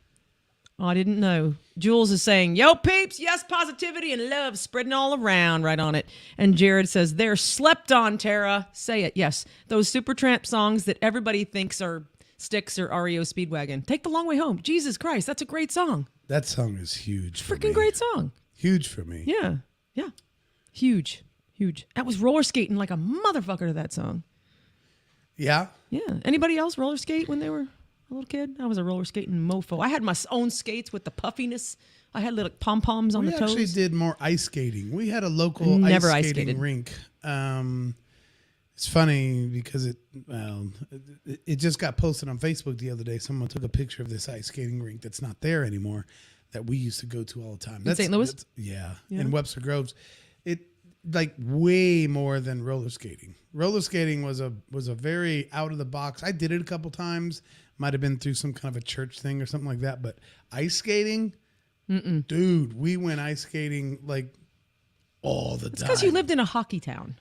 Oh, I didn't know. Jules is saying, yo, peeps, yes, positivity and love spreading all around, right on it. And Jared says, they're slept on, Tara. Say it, yes. Those Supertramp songs that everybody thinks are Styx or REO Speedwagon. Take the Long Way Home. Jesus Christ, that's a great song. That song is huge. For Freaking me. great song. Huge for me. Yeah. Yeah. Huge. Huge. I was roller skating like a motherfucker to that song. Yeah. Yeah. Anybody else roller skate when they were a little kid? I was a roller skating mofo. I had my own skates with the puffiness. I had little pom-poms on We the toes. actually did more ice skating. We had a local Never ice ice skating skated. rink. It's funny because it just got posted on Facebook the other day. Someone took a picture of this ice skating rink that's not there anymore that we used to go to all the time. In St. Louis? Yeah, Yeah. in Webster Groves. It like way more than roller skating. Roller skating was a very out of the box. I did it a couple times. Might have been through some kind of a church thing or something like that. But ice skating, dude, we went ice skating like all the time. It's because you lived in a hockey town.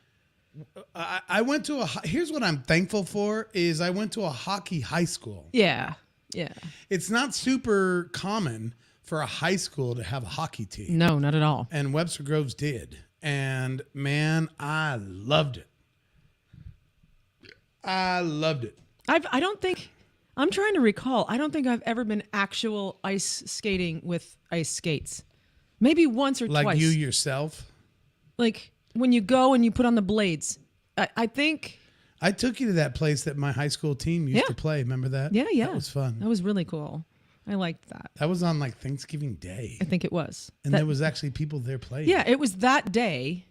I went to here's what I'm thankful for is I went to a hockey high school. Yeah. Yeah. It's not super common for a high school to have a hockey team. No, not at all. And Webster Groves did. And man, I loved it. I loved it. I don't think, I'm trying to recall, I don't think I've ever been actual ice skating with ice skates. Maybe once or Like twice. you yourself. Like when you go and you put on the blades. I think. I took you to that place that my high school team used to play. Remember that? Yeah, yeah. That was fun. That was really cool. I liked that. That was on like Thanksgiving Day. I think it was. And there was actually people there playing. Yeah, it was that day.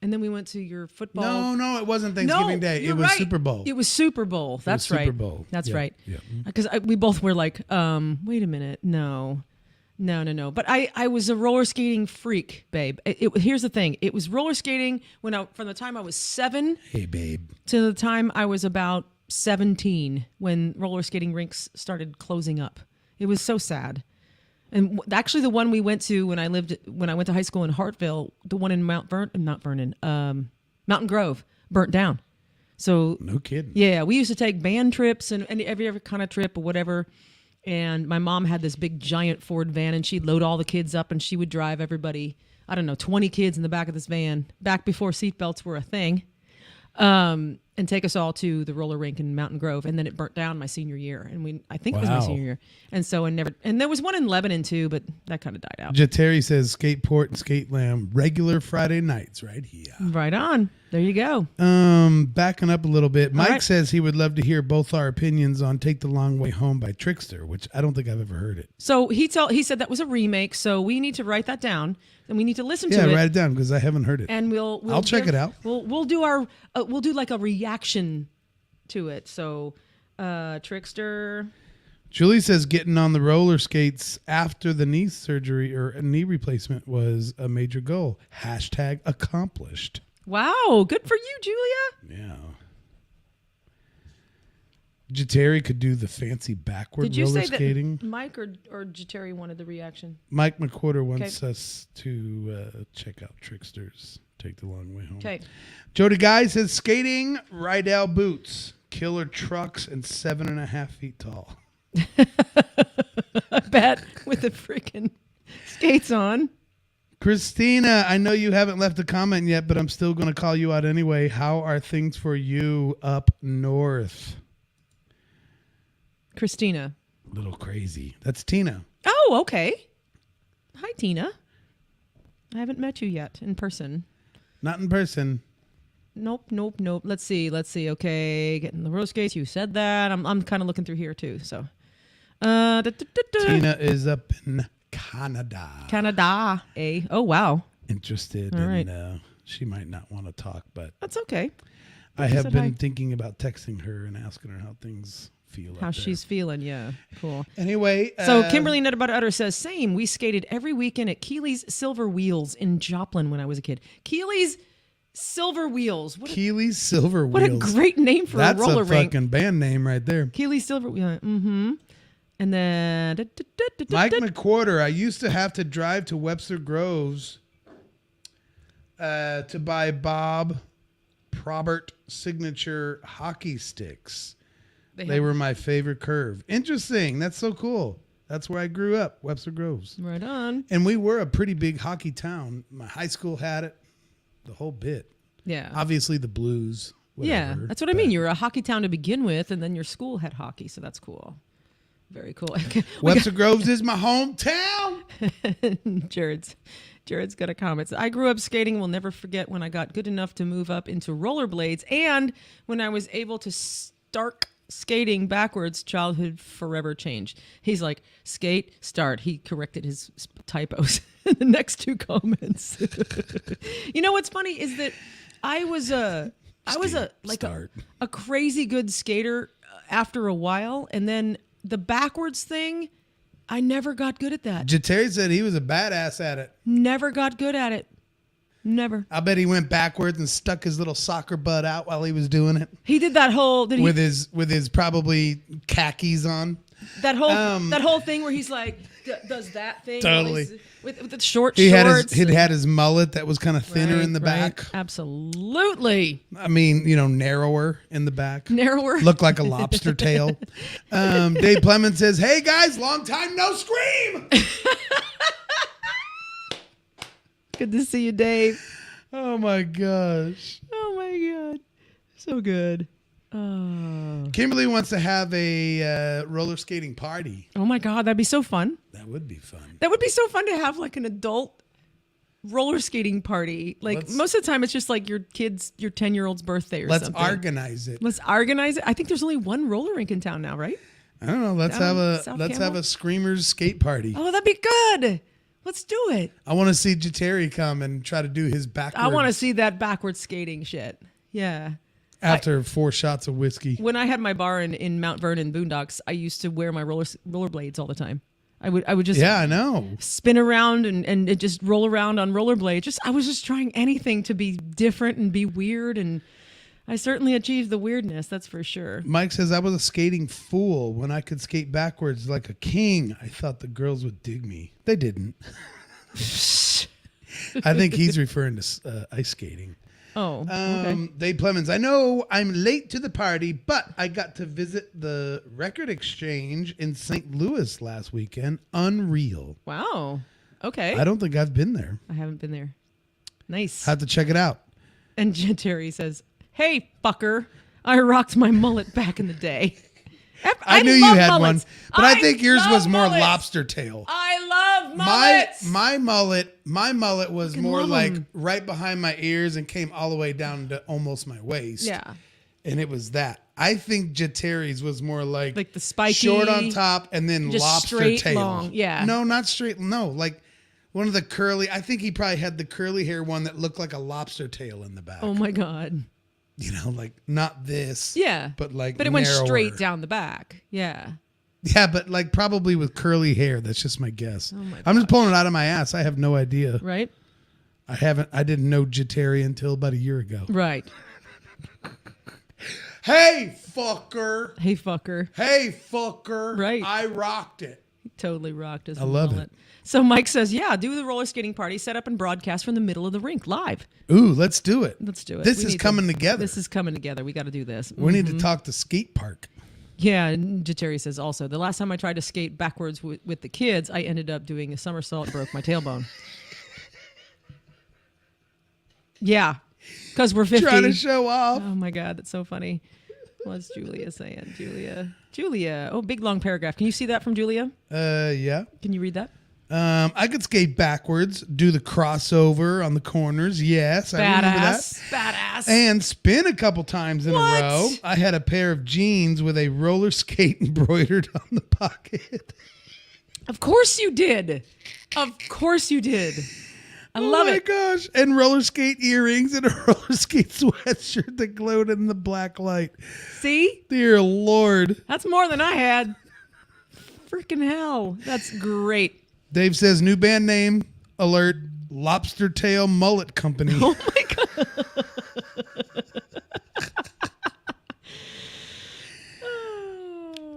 And then we went to your football. No, it wasn't Thanksgiving Day. You're It was right. Super Bowl. It was Super Bowl. That's Super right. Bowl. That's Yeah, right. yeah. Because we both were like, wait a minute. No. But I was a roller skating freak, babe. Here's the thing. It was roller skating from the time I was 7 Hey, babe. to the time I was about 17 when roller skating rinks started closing up. It was so sad. And actually, the one we went to when I went to high school in Hartville, the one in Mountain Grove, burnt down. So No kidding. yeah, we used to take band trips and every kind of trip or whatever. And my mom had this big giant Ford van, and she'd load all the kids up, and she would drive everybody. I don't know, 20 kids in the back of this van, back before seatbelts were a thing. And take us all to the roller rink in Mountain Grove, and then it burnt down my senior year, and I think it was my Wow. senior year, and so and there was one in Lebanon too, but that kind of died out. Jateri says Skateport and Skateland regular Friday nights right here. Right on, there you go. Backing up a little bit, Mike right. says he would love to hear both our opinions on "Take the Long Way Home" by Trickster, which I don't think I've ever heard it. So he said that was a remake, so we need to write that down, and we need to listen to Yeah, it. write it down because I haven't heard it. And we'll I'll check it out. We'll do our we'll do like a reaction to it. So Trickster. Julie says getting on the roller skates after the knee surgery or a knee replacement was a major goal. # accomplished. Wow, good for you, Julia. Yeah. Jateri could do the fancy backward Did you roller say skating. that Mike or Jateri wanted the reaction? Mike McQuarter wants Okay. us to check out Tricksters. Take the Long Way Home. Okay. Jody Guy says skating, Rydell boots, killer trucks, and 7.5 feet tall. I bet with the freaking skates on. Christina, I know you haven't left a comment yet, but I'm still going to call you out anyway. How are things for you up north? Christina. A little crazy. That's Tina. Oh, okay. Hi, Tina. I haven't met you yet in person. Not in person. Nope. Let's see. Okay, getting the roller skates. You said that. I'm kind of looking through here too. So, Tina is up in Canada. Canada. Oh wow. Interested. All right. She might not want to talk, but That's okay. I you have said been hi. thinking about texting her and asking her how things feel. How up there. she's feeling. Yeah. Cool. Anyway. So Kimberly Nutt About Utter says, same. We skated every weekend at Keeley's Silver Wheels in Joplin when I was a kid. Keeley's Silver Wheels. Keeley's Silver What a Wheels. great name for That's a roller rink. fucking band name right there. Keeley's Silver Wheels. Mm-hmm. And then Mike McQuarter, I used to have to drive to Webster Groves to buy Bob Probert signature hockey sticks. They were my favorite curve. Interesting. That's so cool. That's where I grew up, Webster Groves. right on. And we were a pretty big hockey town. My high school had it, the whole bit. Yeah. Obviously the Blues. Yeah, whatever, that's what I mean. You were a hockey town to begin with, and then your school had hockey, so that's cool. Very cool. Webster Groves is my hometown. Jared's got a comment. I grew up skating and will never forget when I got good enough to move up into rollerblades and when I was able to start skating backwards, childhood forever changed. He's like, skate, start. He corrected his typos in the next two comments. You know what's funny is that I was a crazy good skater after a while, and then the backwards thing, I never got good at that. Jateri said he was a badass at it. Never got good at it. Never. I bet he went backwards and stuck his little soccer butt out while he was doing it. He did that whole with his probably khakis on. That whole thing where he's like does that thing totally with the shorts. He had his mullet that was kind of thinner in the back. Absolutely. I mean, narrower in the back. Narrower. Looked like a lobster tail. Dave Plemons says, "Hey guys, long time no scream." Good to see you, Dave. Oh my gosh. Oh my God. So good. Oh. Kimberly wants to have a roller skating party. Oh my God, that'd be so fun. That would be fun. That would be so fun to have like an adult roller skating party. Like most of the time it's just like your 10-year-old's birthday or something. Let's organize it. Let's organize it. I think there's only one roller rink in town now, right? I don't know. Let's have a Screamers skate party. Oh, that'd be good. Let's do it. I want to see Jateri come and try to do his backwards. I want to see that backwards skating shit. Yeah. After 4 shots of whiskey. When I had my bar in Mount Vernon Boondocks, I used to wear my rollerblades all the time. I would just I know. Spin around and just roll around on rollerblades. I was just trying anything to be different and be weird, and I certainly achieved the weirdness, that's for sure. Mike says, I was a skating fool. When I could skate backwards like a king, I thought the girls would dig me. They didn't. I think he's referring to ice skating. Oh, okay. Dave Plemons, I know I'm late to the party, but I got to visit the Record Exchange in St. Louis last weekend. Unreal. Wow. Okay. I don't think I've been there. I haven't been there. Nice. Have to check it out. And Terry says, "Hey, fucker, I rocked my mullet back in the day." I knew you had mullets. one, but I think yours was more mullets. lobster tail. I love mullets. My mullet was more like them. right behind my ears and came all the way down to almost my waist. Yeah. And it was that. I think Jateri's was more like the spiky, short on top and then just lobster straight tail. Long. Yeah. No, not straight. No, like one of the curly. I think he probably had the curly hair one that looked like a lobster tail in the back. Oh my God. Like not this. Yeah. But like, but it went straight down the back. Yeah. Yeah, but like probably with curly hair. That's just my guess. Oh my I'm just pulling it out of my ass. I have no idea. Right. I didn't know Jateri until about a year ago. Right. Hey, fucker. Hey, fucker. Hey, fucker. Right. I rocked it. He totally rocked his I love mullet. it. So Mike says, yeah, do the roller skating party, set up and broadcast from the middle of the rink live. Ooh, let's do it. Let's do it. This is coming together. This is coming together. We got to do this. We need to talk to skate park. Yeah, and Jateri says also, the last time I tried to skate backwards with the kids, I ended up doing a somersault and broke my tailbone. Yeah, because we're 50. Trying to show off. Oh my God, that's so funny. What's Julia saying? Julia. Oh, big long paragraph. Can you see that from Julia? Yeah. Can you read that? I could skate backwards, do the crossover on the corners. Yes, I remember that. Badass. And spin a couple times in a row. I had a pair of jeans with a roller skate embroidered on the pocket. Of course you did. Of course you did. I love it. Oh my gosh. And roller skate earrings and a roller skate sweatshirt that glowed in the black light. See? Dear Lord. That's more than I had. Freaking hell. That's great. Dave says, new band name, alert, Lobster Tail Mullet Company. Oh my God.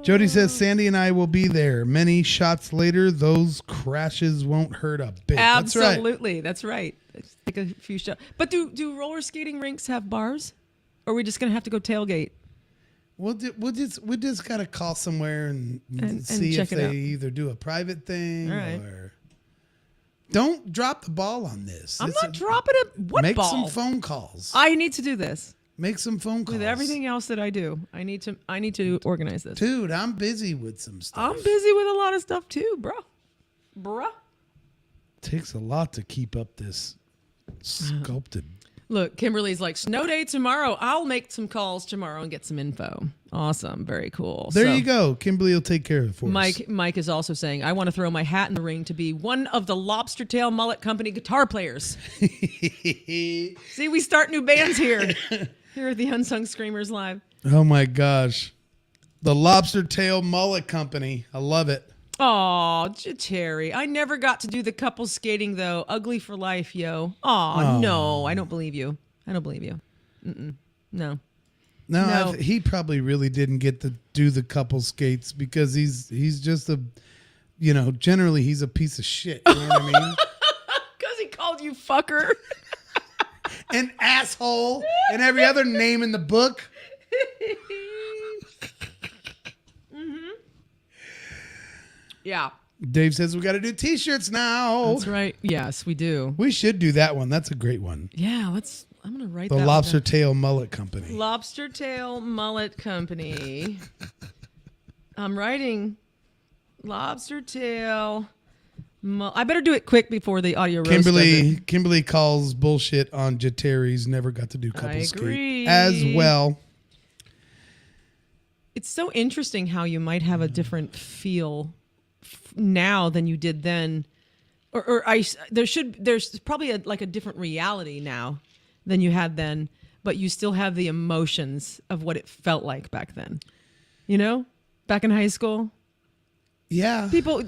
Jody says, Sandy and I will be there. Many shots later, those crashes won't hurt a bit. Absolutely. That's right. Take a few shots. But do roller skating rinks have bars? Or are we just going to have to go tailgate? We just got to call somewhere and see check if it out. they either do a private thing All right. or... Don't drop the ball on this. I'm not dropping a what make ball? some phone calls. I need to do this. Make some phone calls. With everything else that I do, I need to organize this. Dude, I'm busy with some stuff. I'm busy with a lot of stuff too, bro. Takes a lot to keep up this sculpted. Look, Kimberly's like, snow day tomorrow. I'll make some calls tomorrow and get some info. Awesome. Very cool. There you go. Kimberly will take care of it for us. Mike is also saying, I want to throw my hat in the ring to be one of the Lobster Tail Mullet Company guitar players. See, we start new bands here. Here at the Unsung Screamers Live. Oh my gosh. The Lobster Tail Mullet Company. I love it. Aw, Terry. I never got to do the couple skating, though. Ugly for life, yo. Aw, no. I don't believe you. Mm-mm. No. No. He probably really didn't get to do the couple skates because he's just generally he's a piece of shit. You know what I mean? Because he called you fucker. An asshole and every other name in the book. Yeah. Dave says we got to do T-shirts now. That's right. Yes, we do. We should do that one. That's a great one. Yeah, I'm going to write that. The Lobster Tail Mullet Company. Lobster Tail Mullet Company. I'm writing Lobster Tail. I better do it quick before the audio roast. Kimberly calls bullshit on Jateri's never got to do couple skate as well. It's so interesting how you might have a different feel now than you did then, there's probably a different reality now than you had then, but you still have the emotions of what it felt like back then. You know, back in high school. Yeah. People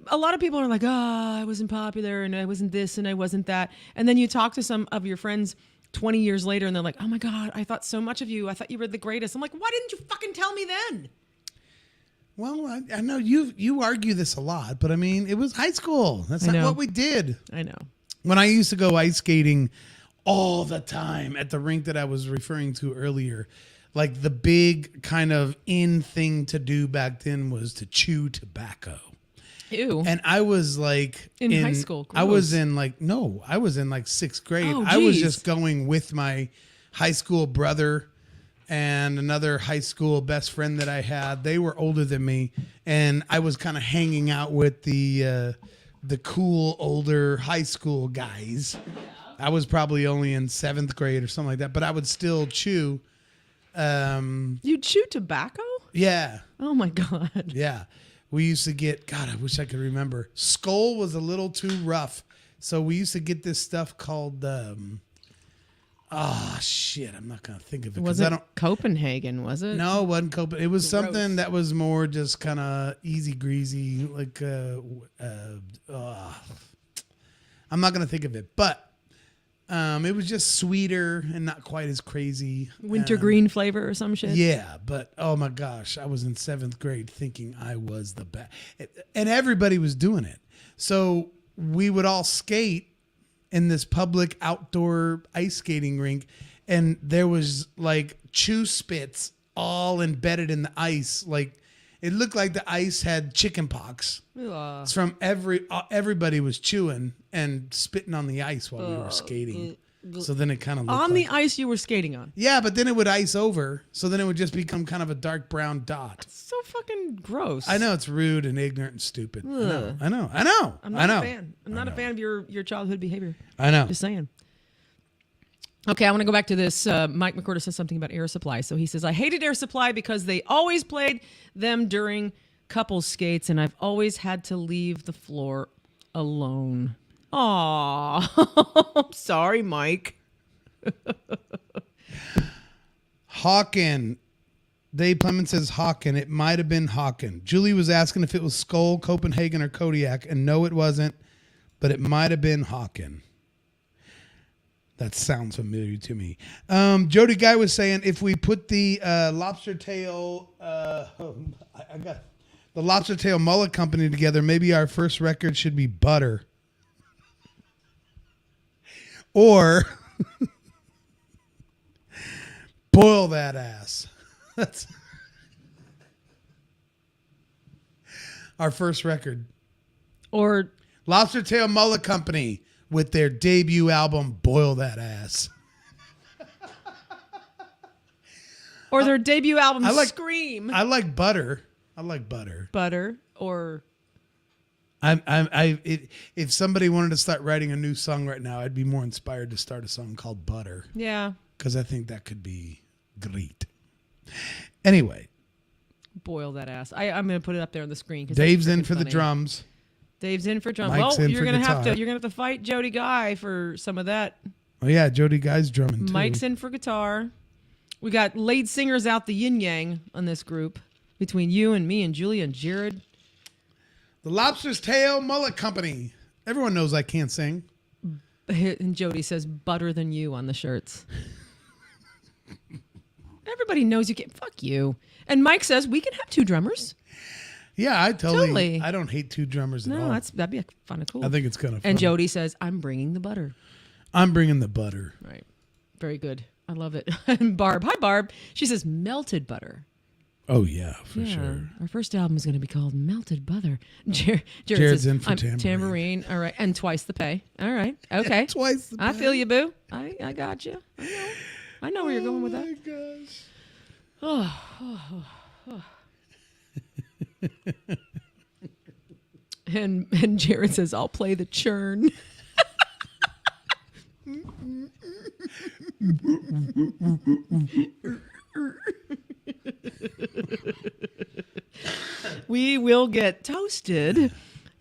a lot of people are like, oh, I wasn't popular and I wasn't this and I wasn't that. And then you talk to some of your friends 20 years later and they're like, oh my God, I thought so much of you. I thought you were the greatest. I'm like, why didn't you fucking tell me then? Well, I know you argue this a lot, but I mean, it was high school. That's not what we did. I know. When I used to go ice skating all the time at the rink that I was referring to earlier, like the big kind of in thing to do back then was to chew tobacco. Ew. And I was like in high school. Gross. I was in like 6th grade. Oh, I was just going with my high school brother and another high school best friend that I had. They were older than me, and I was kind of hanging out with the cool older high school guys. Yeah. I was probably only in 7th grade or something like that, but I would still chew. You chew tobacco? Yeah. Oh my God. Yeah. We used to get, God, I wish I could remember. Skull was a little too rough. So we used to get this stuff called, shit. I'm not going to think of it. Was it Copenhagen, was it? No, it wasn't Copenhagen. It was something that was more just kind of easy greasy. Like, I'm not going to think of it. But it was just sweeter and not quite as crazy. Wintergreen flavor or some shit? Yeah, but oh my gosh, I was in 7th grade thinking I was the best. And everybody was doing it. So we would all skate in this public outdoor ice skating rink, and there was like chew spits all embedded in the ice. Like it looked like the ice had chicken pox. It's from everybody was chewing and spitting on the ice while we were skating. So then it kind of looked on the ice you were skating on. Yeah, but then it would ice over, so then it would just become kind of a dark brown dot. It's so fucking gross. I know it's rude and ignorant and stupid. I know. I'm not a fan. I'm not a fan of your childhood behavior. I know. Just saying. Okay, I want to go back to this. Mike McCorder says something about Air Supply. So he says, I hated Air Supply because they always played them during couples skates, and I've always had to leave the floor alone. Aw, I'm sorry, Mike. Hawken. Dave Clemens says Hawken. It might have been Hawken. Julie was asking if it was Skull, Copenhagen, or Kodiak, and no, it wasn't, but it might have been Hawken. That sounds familiar to me. Jody Guy was saying if we put the Lobster Tail, I got the Lobster Tail Mullet Company together, maybe our first record should be Butter. Or Boil That Ass. That's our first record. Or Lobster Tail Mullet Company with their debut album, Boil That Ass. Or their debut album, I like- Scream. I like butter. I like butter. Butter or... If somebody wanted to start writing a new song right now, I'd be more inspired to start a song called Butter. Yeah. Because I think that could be great. Anyway. Boil that ass. I'm going to put it up there on the screen. Dave's in for the drums. Dave's in for drums. Mike's well, in you're for gonna have guitar. to you're gonna have to fight Jody Guy for some of that. Oh yeah, Jody Guy's drumming too. Mike's in for guitar. We got lead singers out the yin yang on this group between you and me and Julia and Jared. The Lobster's Tail Mullet Company. Everyone knows I can't sing. And Jody says "butter than you" on the shirts. Everybody knows you can. Fuck you. And Mike says we can have 2 drummers. Yeah, I Totally. I don't hate 2 drummers at all. No, that'd be kind of cool. I think it's kind of fun. And Jody says I'm bringing the butter. I'm bringing the butter. Right. Very good. I love it. And Barb, hi Barb. She says melted butter. Oh yeah, for sure. Our first album is going to be called Melted Butter. Jared Jared's says, in for I'm tambourine. All right. And twice the pay. All right. Okay. Twice the I pay. feel you, boo. I got you. I know where you're going with that. Oh my gosh. And Jared says, I'll play the churn. We will get toasted.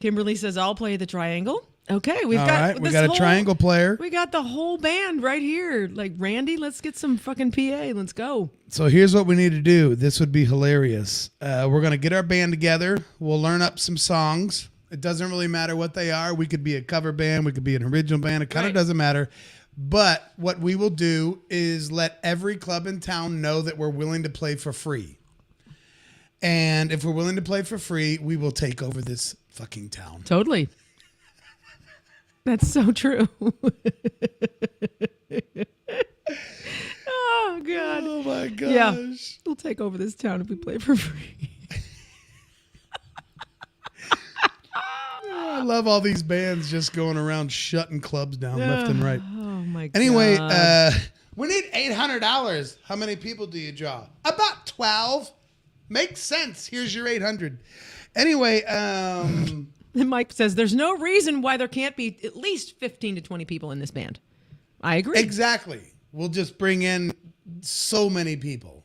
Kimberly says, I'll play the triangle. Okay, we got a triangle player. We got the whole band right here. Like, Randy, let's get some fucking PA. Let's go. So here's what we need to do. This would be hilarious. We're going to get our band together. We'll learn up some songs. It doesn't really matter what they are. We could be a cover band. We could be an original band. It kind of doesn't matter. But what we will do is let every club in town know that we're willing to play for free. And if we're willing to play for free, we will take over this fucking town. Totally. That's so true. Oh, God. Oh, my gosh. Yeah. We'll take over this town if we play for free. I love all these bands just going around shutting clubs down left and right. Oh, my God. Anyway, we need $800. How many people do you draw? About 12. Makes sense. Here's your 800. Anyway, And Mike says there's no reason why there can't be at least 15 to 20 people in this band. I agree. exactly. We'll just bring in so many people.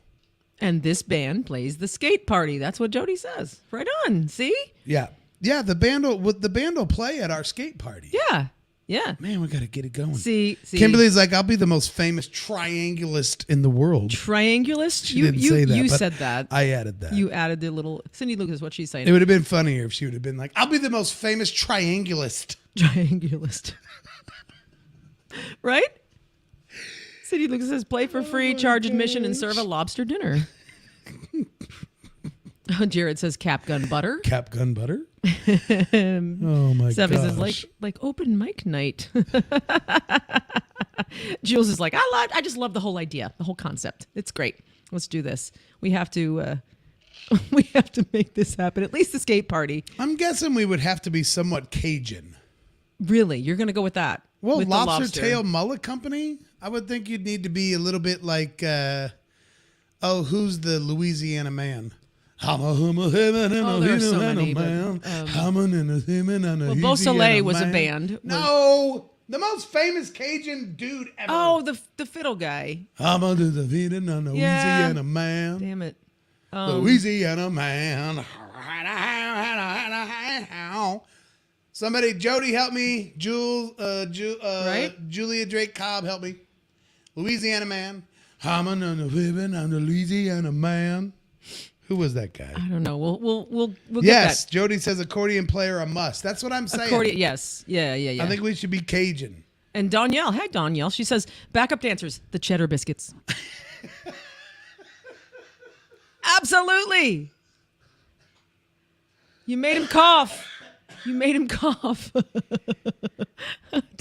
And this band plays the skate party. That's what Jody says. Right on. See? Yeah. Yeah, the band will play at our skate party. Yeah. Yeah. Man, we got to get it going. See. Kimberly's like, I'll be the most famous triangulist in the world. Triangulist? She didn't say that. You but said that. I added that. You added the little Cindy Lucas, what she's saying. It would have been funnier if she would have been like, I'll be the most famous triangulist. Triangulist. Right? Cindy Lucas says play for free, charge admission, and serve a lobster dinner. Jared says cap gun butter. Cap gun butter. Oh my Sevi gosh. says like open mic night. Jules is like, I just love the whole idea, the whole concept. It's great. Let's do this. We have to make this happen. At least the skate party. I'm guessing we would have to be somewhat Cajun. Really, you're gonna go with that? Well, with the lobster tail mullet company. I would think you'd need to be a little bit like, who's the Louisiana man? Oh, there are so many. Well, Beau Soleil was a band. No, the most famous Cajun dude ever. Oh, the fiddle guy. I'm a Louisiana man. Damn it. Louisiana man. Somebody, Jody, help me. Right? Julia Drake Cobb, help me. Louisiana man. I'm a Louisiana man. Who was that guy? I don't know. We'll get Yes, that. Jody says accordion player a must. That's what I'm saying. Accordion. Yes. Yeah. I think we should be Cajun. And Danielle, hi Danielle. She says backup dancers, the cheddar biscuits. Absolutely. You made him cough. Danielle,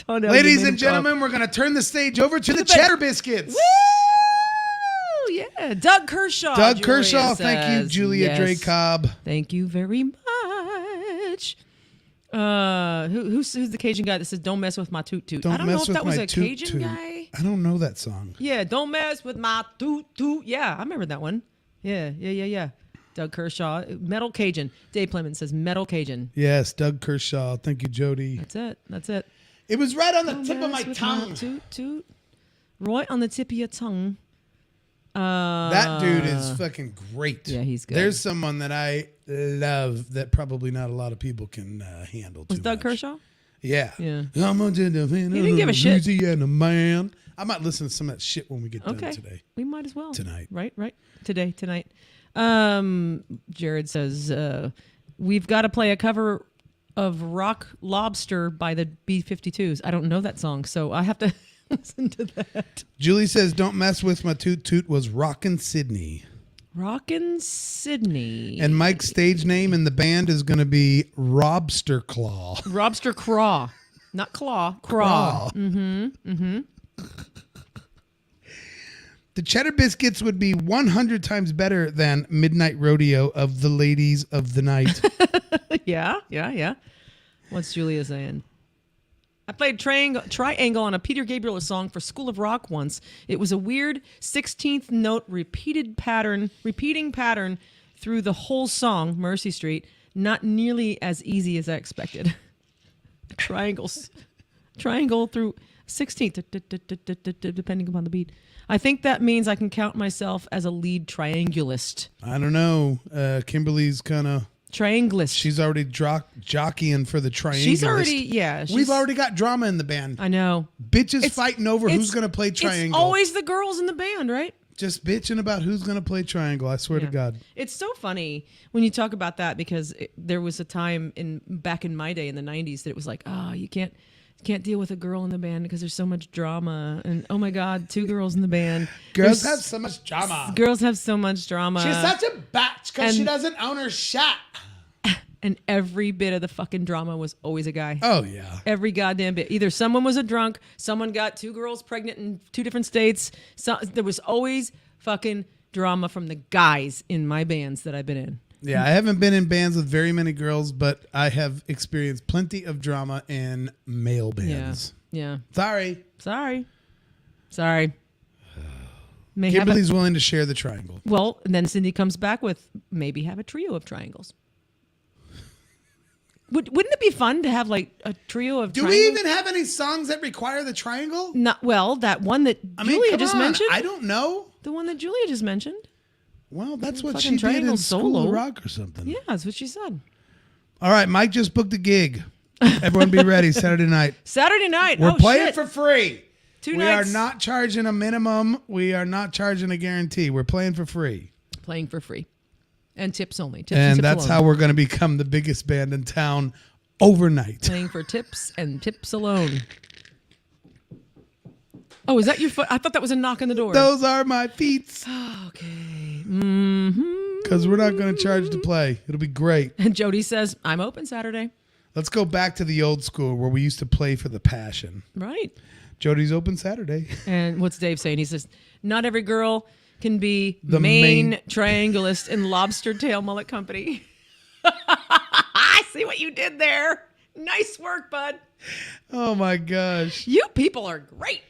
Ladies and gentlemen, we're going to turn the stage over to the cheddar biscuits. Woo! Yeah. Doug Kershaw. Doug Julia Kershaw. says. Thank you, Julia Yes. Drake Cobb. Thank you very much. Who's the Cajun guy that says don't mess with my toot toot? I don't know if that was a Cajun guy. I don't know that song. Yeah, don't mess with my toot toot. Yeah, I remember that one. Yeah. Doug Kershaw, Metal Cajun. Dave Plemons says Metal Cajun. Yes, Doug Kershaw. Thank you, Jody. That's it. It was right on the Don't tip of my mess with tongue. toot toot. Right on the tip of your tongue. That dude is fucking great. Yeah, he's good. There's someone that I love that probably not a lot of people can handle. Was too Doug much. Kershaw? Yeah. Yeah. I'm a he didn't give a shit. Louisiana man. I might listen to some of that shit when we get done Okay. today. We might as well. Tonight. Right. Tonight. Jared says, we've got to play a cover of Rock Lobster by the B-52s. I don't know that song, so I have to listen to that. Julie says, don't mess with my toot toot was Rockin' Sydney. Rockin' Sydney. And Mike's stage name in the band is going to be Robster Claw. Robster Craw. Not Claw. Craw. The Cheddar Biscuits would be 100 times better than Midnight Rodeo of the Ladies of the Night. Yeah. What's Julia saying? I played triangle on a Peter Gabriel song for School of Rock once. It was a weird 16th note repeating pattern through the whole song, Mercy Street. Not nearly as easy as I expected. Triangle through 16th, depending upon the beat. I think that means I can count myself as a lead triangulist. I don't know. Kimberly's kind of... Triangulist. She's already jockeying for the triangulist. She's already, yeah. We've already got drama in the band. I know. Bitches fighting over who's going to play triangle. It's always the girls in the band, right? Just bitching about who's going to play triangle. I swear to God. It's so funny when you talk about that because there was a time back in my day in the 90s that it was like, oh, you can't deal with a girl in the band because there's so much drama. And oh my God, 2 girls in the band. Girls have so much drama. Girls have so much drama. She's such a batch because she doesn't own her shot. And every bit of the fucking drama was always a guy. Oh, yeah. Every goddamn bit. Either someone was a drunk, someone got 2 girls pregnant in 2 different states. There was always fucking drama from the guys in my bands that I've been in. Yeah, I haven't been in bands with very many girls, but I have experienced plenty of drama in male bands. Yeah. Sorry. Kimberly's willing to share the triangle. Well, and then Cindy comes back with maybe have a trio of triangles. Wouldn't it be fun to have like a trio of triangles? Do we even have any songs that require the triangle? Not well, that one that Julia just mentioned. I don't know. The one that Julia just mentioned. Well, that's what Fucking she did in triangle School solo. of Rock or something. Yeah, that's what she said. All right, Mike just booked a gig. Everyone be ready Saturday night. Saturday night. We're playing for free. 2 we nights. are not charging a minimum. We are not charging a guarantee. We're playing for free. Playing for free. And tips only. And that's how we're going to become the biggest band in town overnight. Playing for tips and tips alone. Oh, is that your foot? I thought that was a knock on the door. Those are my feet. Okay. Because we're not going to charge to play. It'll be great. And Jody says, I'm open Saturday. Let's go back to the old school where we used to play for the passion. Right. Jody's open Saturday. And what's Dave saying? He says, not every girl can be The main main- triangulist in Lobster Tail Mullet Company. I see what you did there. Nice work, bud. Oh, my gosh. You people are great.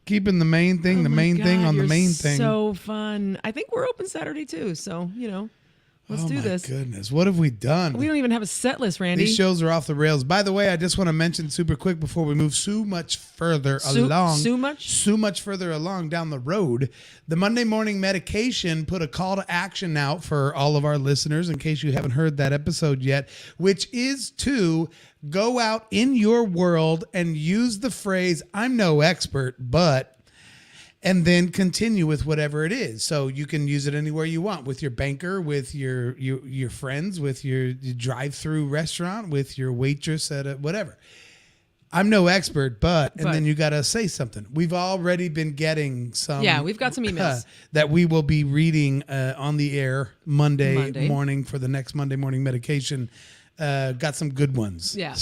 Keeping the main thing, Oh the my main thing God, on the you're main thing. So fun. I think we're open Saturday too. So, let's do this. Oh, my goodness. What have we done? We don't even have a set list, Randy. These shows are off the rails. By the way, I just want to mention super quick before we move so much further along. So much? So much further along down the road. The Monday Morning Medication put a call to action out for all of our listeners, in case you haven't heard that episode yet, which is to go out in your world and use the phrase, I'm no expert, but... and then continue with whatever it is. So you can use it anywhere you want, with your banker, with your friends, with your drive-through restaurant, with your waitress at whatever. I'm no expert, but then you got to say something. We've already been getting some. Yeah, we've got some emails that we will be reading on the air Monday morning for the next Monday Morning Medication. Got some good ones. Yeah.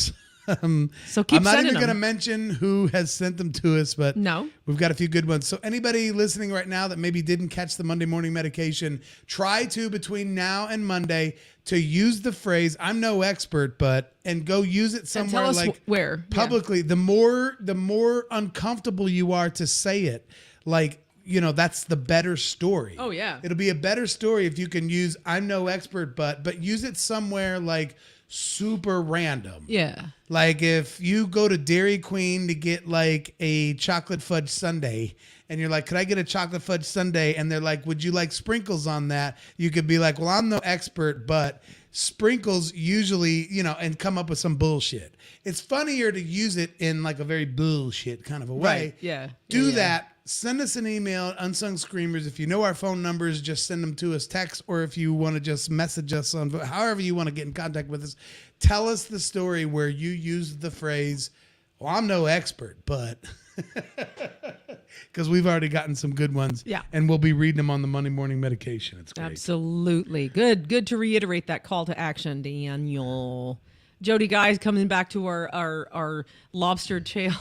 So keep I'm not sending even going to them. mention who has sent them to us, but No. we've got a few good ones. So anybody listening right now that maybe didn't catch the Monday morning medication, try to, between now and Monday, to use the phrase, I'm no expert, but, and go use it And somewhere tell us like where. Yeah. publicly. The more uncomfortable you are to say it, like, you know, that's the better story. Oh, yeah. It'll be a better story if you can use, I'm no expert, but use it somewhere like super random. Yeah. Like if you go to Dairy Queen to get like a chocolate fudge sundae and you're like, could I get a chocolate fudge sundae? And they're like, would you like sprinkles on that? You could be like, well, I'm no expert, but sprinkles usually, you know, and come up with some bullshit. It's funnier to use it in like a very bullshit kind of a way. Right. Yeah. Do Yeah. that. Send us an email, Unsung Screamers. If you know our phone numbers, just send them to us text, or if you want to just message us on however you want to get in contact with us. Tell us the story where you used the phrase, well, I'm no expert, but because we've already gotten some good ones. Yeah. And we'll be reading them on the Monday morning medication. It's great. Absolutely. Good to reiterate that call to action, Daniel. Jody Guy's coming back to our lobster tail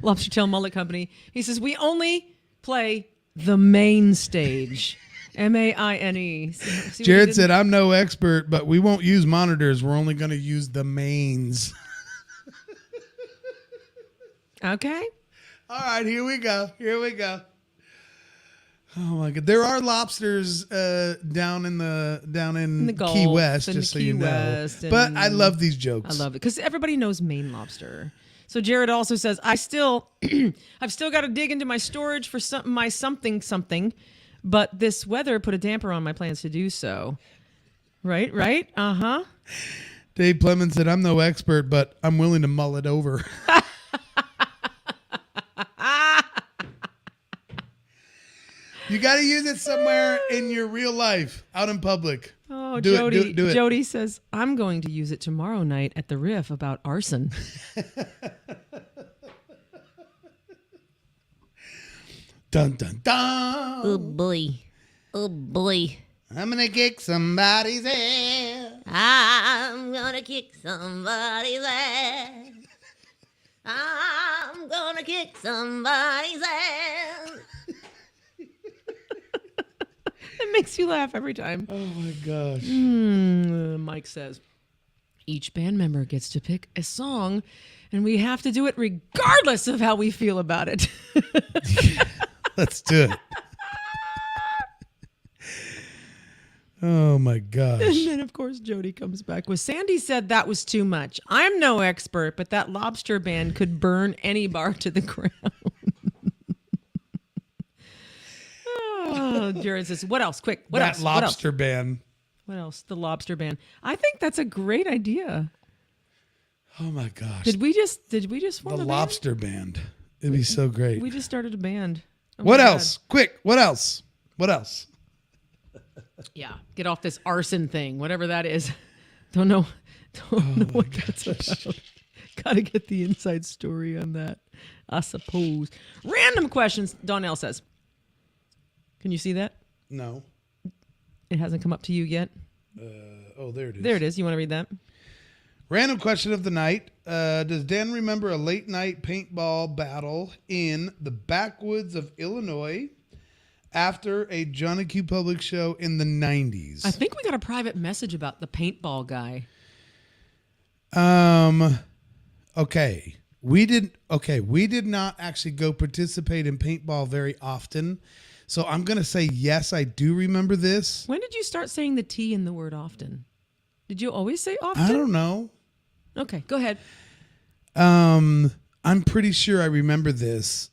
mullet company. He says, we only play the main stage. MAINE. Jared said, I'm no expert, but we won't use monitors. We're only going to use the mains. Okay. All right, here we go. Oh my God, there are lobsters down in the Gulf, Key West, and just the so you Key know. West, But I love these jokes. I love it because everybody knows Maine lobster. So Jared also says, I've still got to dig into my storage for my something, but this weather put a damper on my plans to do so. Right? Uh-huh. Dave Plemons said, I'm no expert, but I'm willing to mull it over. You got to use it somewhere in your real life, out in public. Oh, do Jody. it. Jody says, I'm going to use it tomorrow night at the Riff about arson. Dun, dun, dun. Oh boy. I'm going to kick somebody's ass. I'm gonna kick somebody's ass. I'm gonna kick somebody's ass. It makes you laugh every time. Oh my gosh. Mike says, each band member gets to pick a song, and we have to do it regardless of how we feel about it. Let's do it. Oh my gosh. And then, of course, Jody comes back with, Sandy said that was too much. I'm no expert, but that lobster band could burn any bar to the ground. Oh, Jared says, what else? Quick, what else? That lobster band. What else? The lobster band. I think that's a great idea. Oh my gosh. Did we just form The a lobster band. It'd be so great. band? We just started a band. Oh What my God. else? Quick. What else? Yeah, get off this arson thing, whatever that is. Don't know what that's about. Gotta get the inside story on that, I suppose. Random questions, Donnell says. Can you see that? No. It hasn't come up to you yet? Oh, there it is. There it is. You want to read that? Random question of the night. Does Dan remember a late night paintball battle in the backwoods of Illinois after a Johnny Q Public show in the 90s? I think we got a private message about the paintball guy. Okay. We did not actually go participate in paintball very often. So I'm going to say yes, I do remember this. When did you start saying the T in the word often? Did you always say often? I don't know. Okay, go ahead. I'm pretty sure I remember this.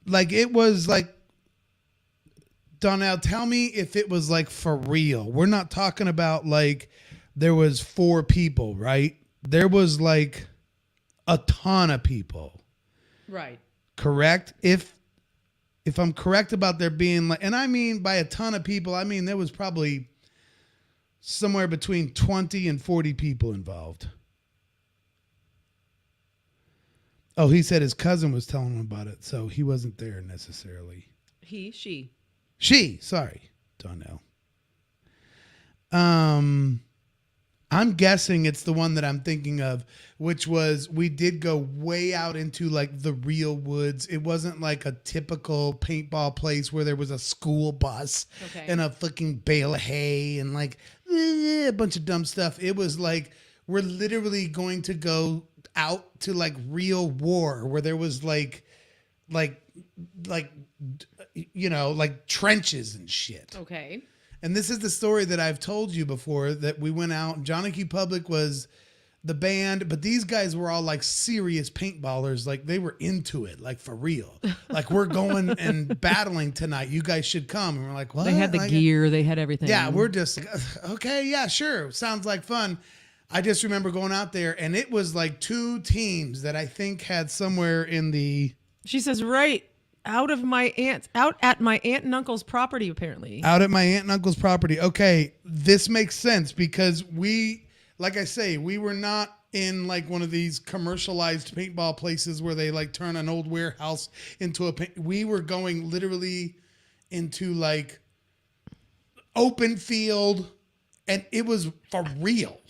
Like it was like, Donnell, tell me if it was like for real. We're not talking about like there was 4 people, right? There was like a ton of people. Right. Correct? If I'm correct about there being like, and I mean by a ton of people, I mean there was probably somewhere between 20 and 40 people involved. Oh, he said his cousin was telling him about it, so he wasn't there necessarily. She. Sorry, Donnell. I'm guessing it's the one that I'm thinking of, which was we did go way out into like the real woods. It wasn't like a typical paintball place where there was a school bus and a fucking bale of hay and like a bunch of dumb stuff. It was like we're literally going to go out to like real war where there was like you know, like trenches and shit. Okay. And this is the story that I've told you before, that we went out. Johnny Q. Public was the band, but these guys were all like serious paintballers. Like they were into it, like for real. Like we're going and battling tonight. You guys should come. And we're like, what? They had the gear. They had everything. Yeah, we're just like, okay, yeah, sure. Sounds like fun. I just remember going out there, and it was like two teams that I think had somewhere in the... She says, right. Out at my aunt and uncle's property, apparently. Out at my aunt and uncle's property. Okay, this makes sense because we, like I say, we were not in like one of these commercialized paintball places where they like turn an old warehouse into a paint. We were going literally into like open field, and it was for real.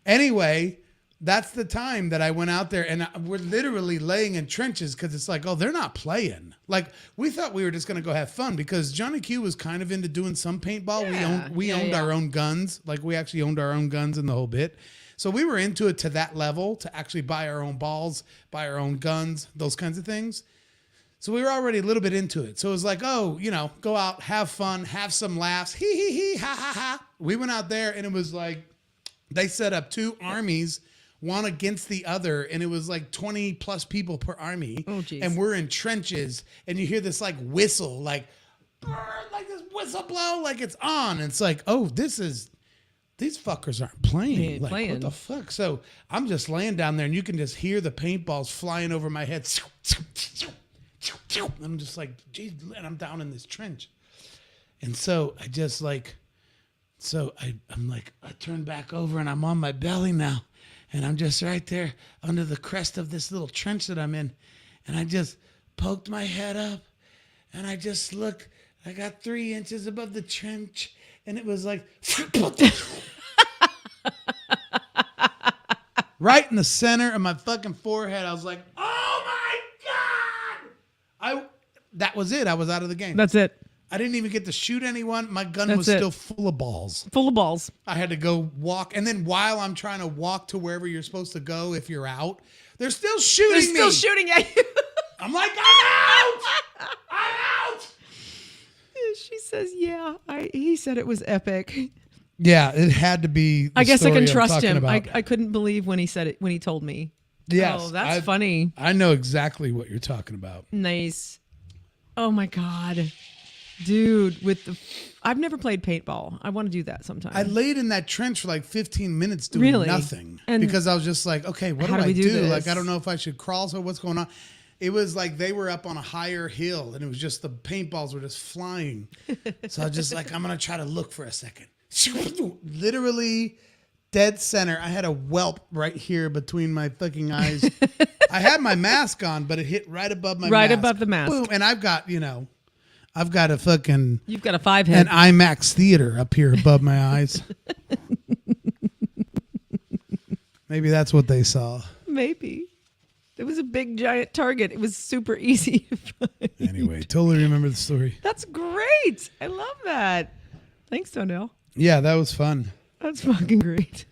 Anyway, that's the time that I went out there, and we're literally laying in trenches because it's like, oh, they're not playing. Like we thought we were just gonna go have fun because Johnny Q was kind of into doing some paintball. We owned our own guns. Like we actually owned our own guns and the whole bit. So we were into it to that level to actually buy our own balls, buy our own guns, those kinds of things. So we were already a little bit into it. So it was like, oh, you know, go out, have fun, have some laughs. Hee hee hee, ha ha ha. We went out there and it was like they set up two armies, one against the other, and it was like 20 plus people per army. Oh, geez. And we're in trenches, and you hear this like whistle, like this whistle blow, like it's on. And it's like, oh, these fuckers aren't playing. Like, what the fuck? So I'm just laying down there, and you can just hear the paintballs flying over my head. I'm just like, geez, and I'm down in this trench. And so I just like, I'm like, I turn back over, and I'm on my belly now. And I'm just right there under the crest of this little trench that I'm in. And I just poked my head up, and I just look. I got 3 inches above the trench, and it was like right in the center of my fucking forehead. I was like, oh my God. That was it. I was out of the game. That's it. I didn't even get to shoot anyone. My gun was still full of balls. Full of balls. I had to go walk. And then while I'm trying to walk to wherever you're supposed to go, if you're out, they're still shooting me. They're still shooting at you. I'm like, I'm out. I'm out. She says, yeah. He said it was epic. Yeah, it had to be. I guess I can trust him. I couldn't believe when he said it, when he told me. Yes. Oh, that's funny. I know exactly what you're talking about. Nice. Oh, my God. Dude, I've never played paintball. I want to do that sometime. I laid in that trench for like 15 minutes doing nothing because I was just like, okay, what do I do? Like, I don't know if I should crawl. So what's going on? It was like they were up on a higher hill, and it was just the paintballs were just flying. So I was just like, I'm going to try to look for a second. Literally dead center. I had a whelp right here between my fucking eyes. I had my mask on, but it hit right above my mask. Right above the mask. Boom. And I've got a fucking... You've got a 5 head. An IMAX theater up here above my eyes. Maybe that's what they saw. Maybe. It was a big, giant target. It was super easy to find. Anyway, totally remember the story. That's great. I love that. Thanks, Donnell. Yeah, that was fun. That's fucking great.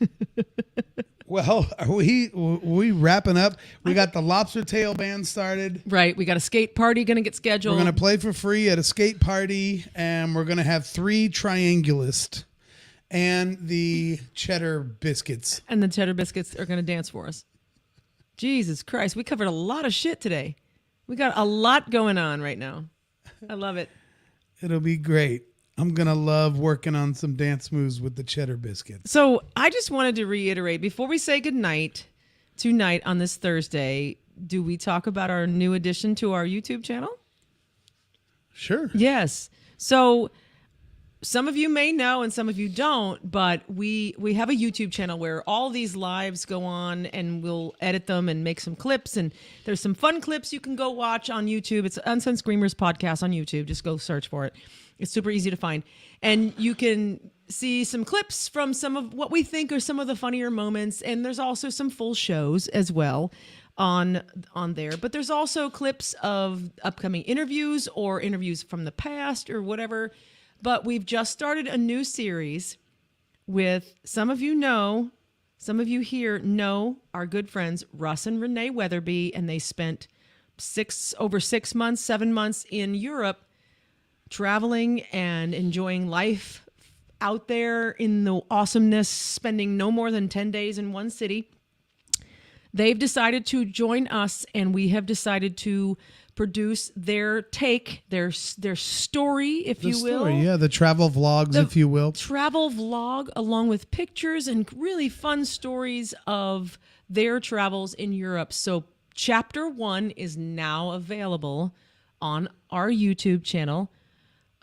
Well, are we wrapping up? We got the Lobster Tail band started. Right. We got a skate party going to get scheduled. We're going to play for free at a skate party, and we're going to have 3 triangulists and the cheddar biscuits. And the cheddar biscuits are going to dance for us. Jesus Christ. We covered a lot of shit today. We got a lot going on right now. I love it. It'll be great. I'm going to love working on some dance moves with the cheddar biscuits. So I just wanted to reiterate, before we say goodnight tonight on this Thursday, do we talk about our new addition to our YouTube channel? Sure. Yes. So some of you may know and some of you don't, but we have a YouTube channel where all these lives go on, and we'll edit them and make some clips. And there's some fun clips you can go watch on YouTube. It's Unsung Screamers podcast on YouTube. Just go search for it. It's super easy to find. And you can see some clips from some of what we think are some of the funnier moments. And there's also some full shows as well on there. But there's also clips of upcoming interviews or interviews from the past or whatever. But we've just started a new series with some of you here know our good friends Russ and Renee Weatherby, and they spent 7 months in Europe traveling and enjoying life out there in the awesomeness, spending no more than 10 days in one city. They've decided to join us, and we have decided to produce their take, their story, if you will. Yeah, the travel vlogs, if you will. Travel vlog, along with pictures and really fun stories of their travels in Europe. So Chapter 1 is now available on our YouTube channel.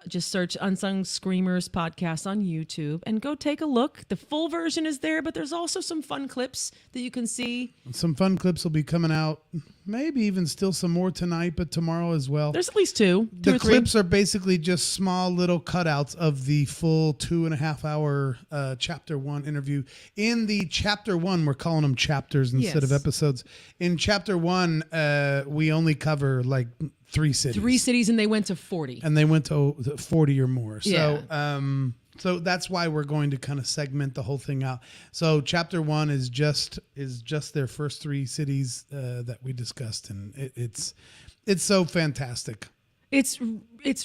Just search Unsung Screamers podcast on YouTube and go take a look. The full version is there, but there's also some fun clips that you can see. Some fun clips will be coming out, maybe even still some more tonight, but tomorrow as well. There's at least two The or three. clips are basically just small little cutouts of the full 2.5 hour Chapter 1 interview. In the Chapter 1, we're calling them chapters instead of Yes. episodes. In Chapter 1, we only cover like 3 cities. 3 cities, and they went to 40. And they went to 40 or more. Yeah. So, so that's why we're going to kind of segment the whole thing out. So Chapter 1 is just their first 3 cities that we discussed, and it's so fantastic. It's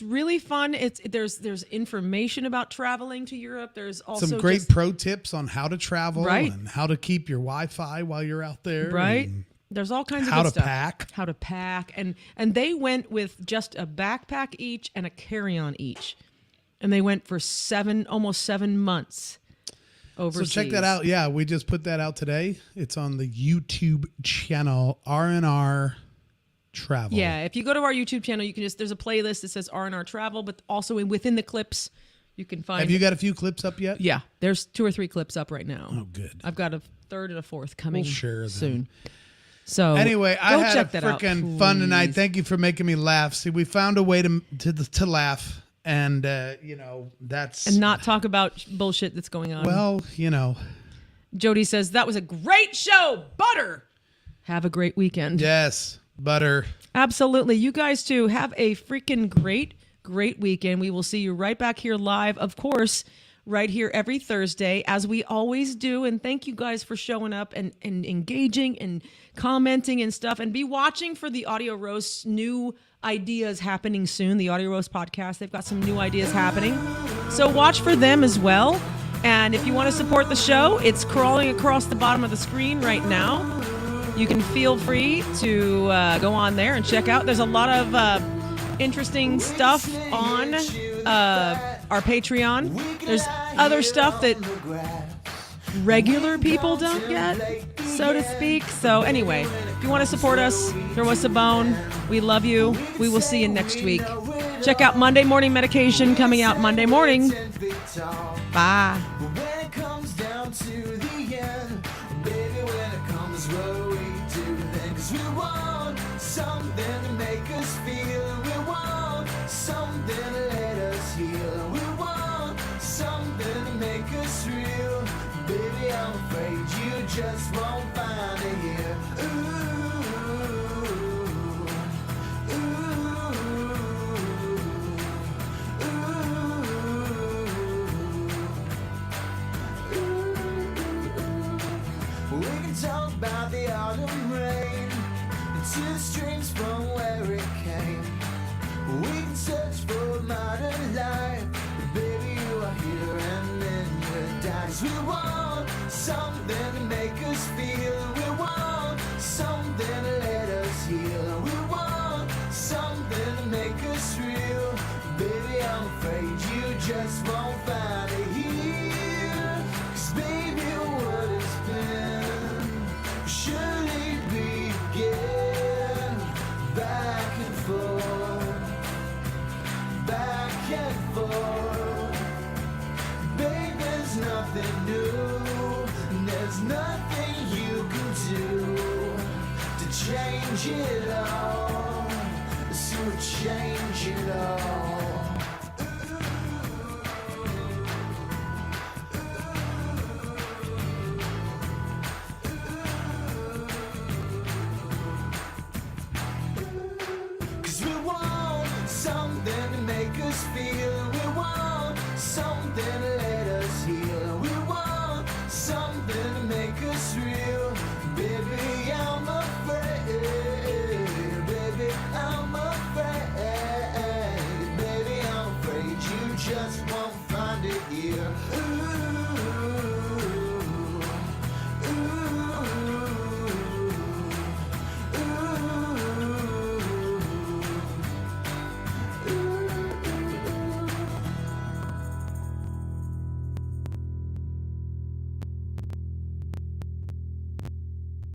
really fun. There's information about traveling to Europe. There's also Some great pro tips on how to travel Right. and how to keep your Wi-Fi while you're out there. right. and There's all kinds of how good to stuff. pack. How to pack, and they went with just a backpack each and a carry-on each, and they went for almost 7 months overseas. So check that out. Yeah, we just put that out today. It's on the YouTube channel R&R Travel. Yeah, if you go to our YouTube channel, you can there's a playlist that says R&R Travel, but also within the clips, you can find. Have you got a few clips up yet? Yeah, there's 2 or 3 clips up right now. Oh, good. I've got a third and a fourth coming We'll share them. soon. So Anyway, I go had check a that out, freaking fun tonight. please. Thank you for making me laugh. See, we found a way to laugh, and that's And not talk about bullshit that's going on. well, Jody says that was a great show. Butter. Have a great weekend. yes, butter. Absolutely. You guys too. Have a freaking great weekend. We will see you right back here live, of course, right here every Thursday, as we always do. And thank you guys for showing up and engaging and commenting and stuff. And be watching for the Audio Roast's new ideas happening soon. The Audio Roast podcast, they've got some new ideas happening. So watch for them as well. And if you want to support the show, it's crawling across the bottom of the screen right now. You can feel free to go on there and check out. There's a lot of interesting stuff on our Patreon. There's other stuff that regular people don't get, so to speak. So anyway, if you want to support us, throw us a bone. We love you. We will see you next week. Check out Monday Morning Medication coming out Monday morning. Bye. When it comes down to the end, baby, when it comes what we do, then 'cause we want something to make us feel. We want something to let us heal. We want something to make us real. Baby, I'm afraid you just won't find it here. We can talk about the autumn rain and two streams from where it came. We can search for modern life, but baby, you are here and then you die. 'Cause we want something to make us feel. We want something to let us heal. We want something to make us real. Baby, I'm afraid you just won't find it here. 'Cause baby, what has been surely begin. Back and forth, back and forth. Babe, there's nothing new, and there's nothing you can do to change it all. So change it all. this feeling we want, something less.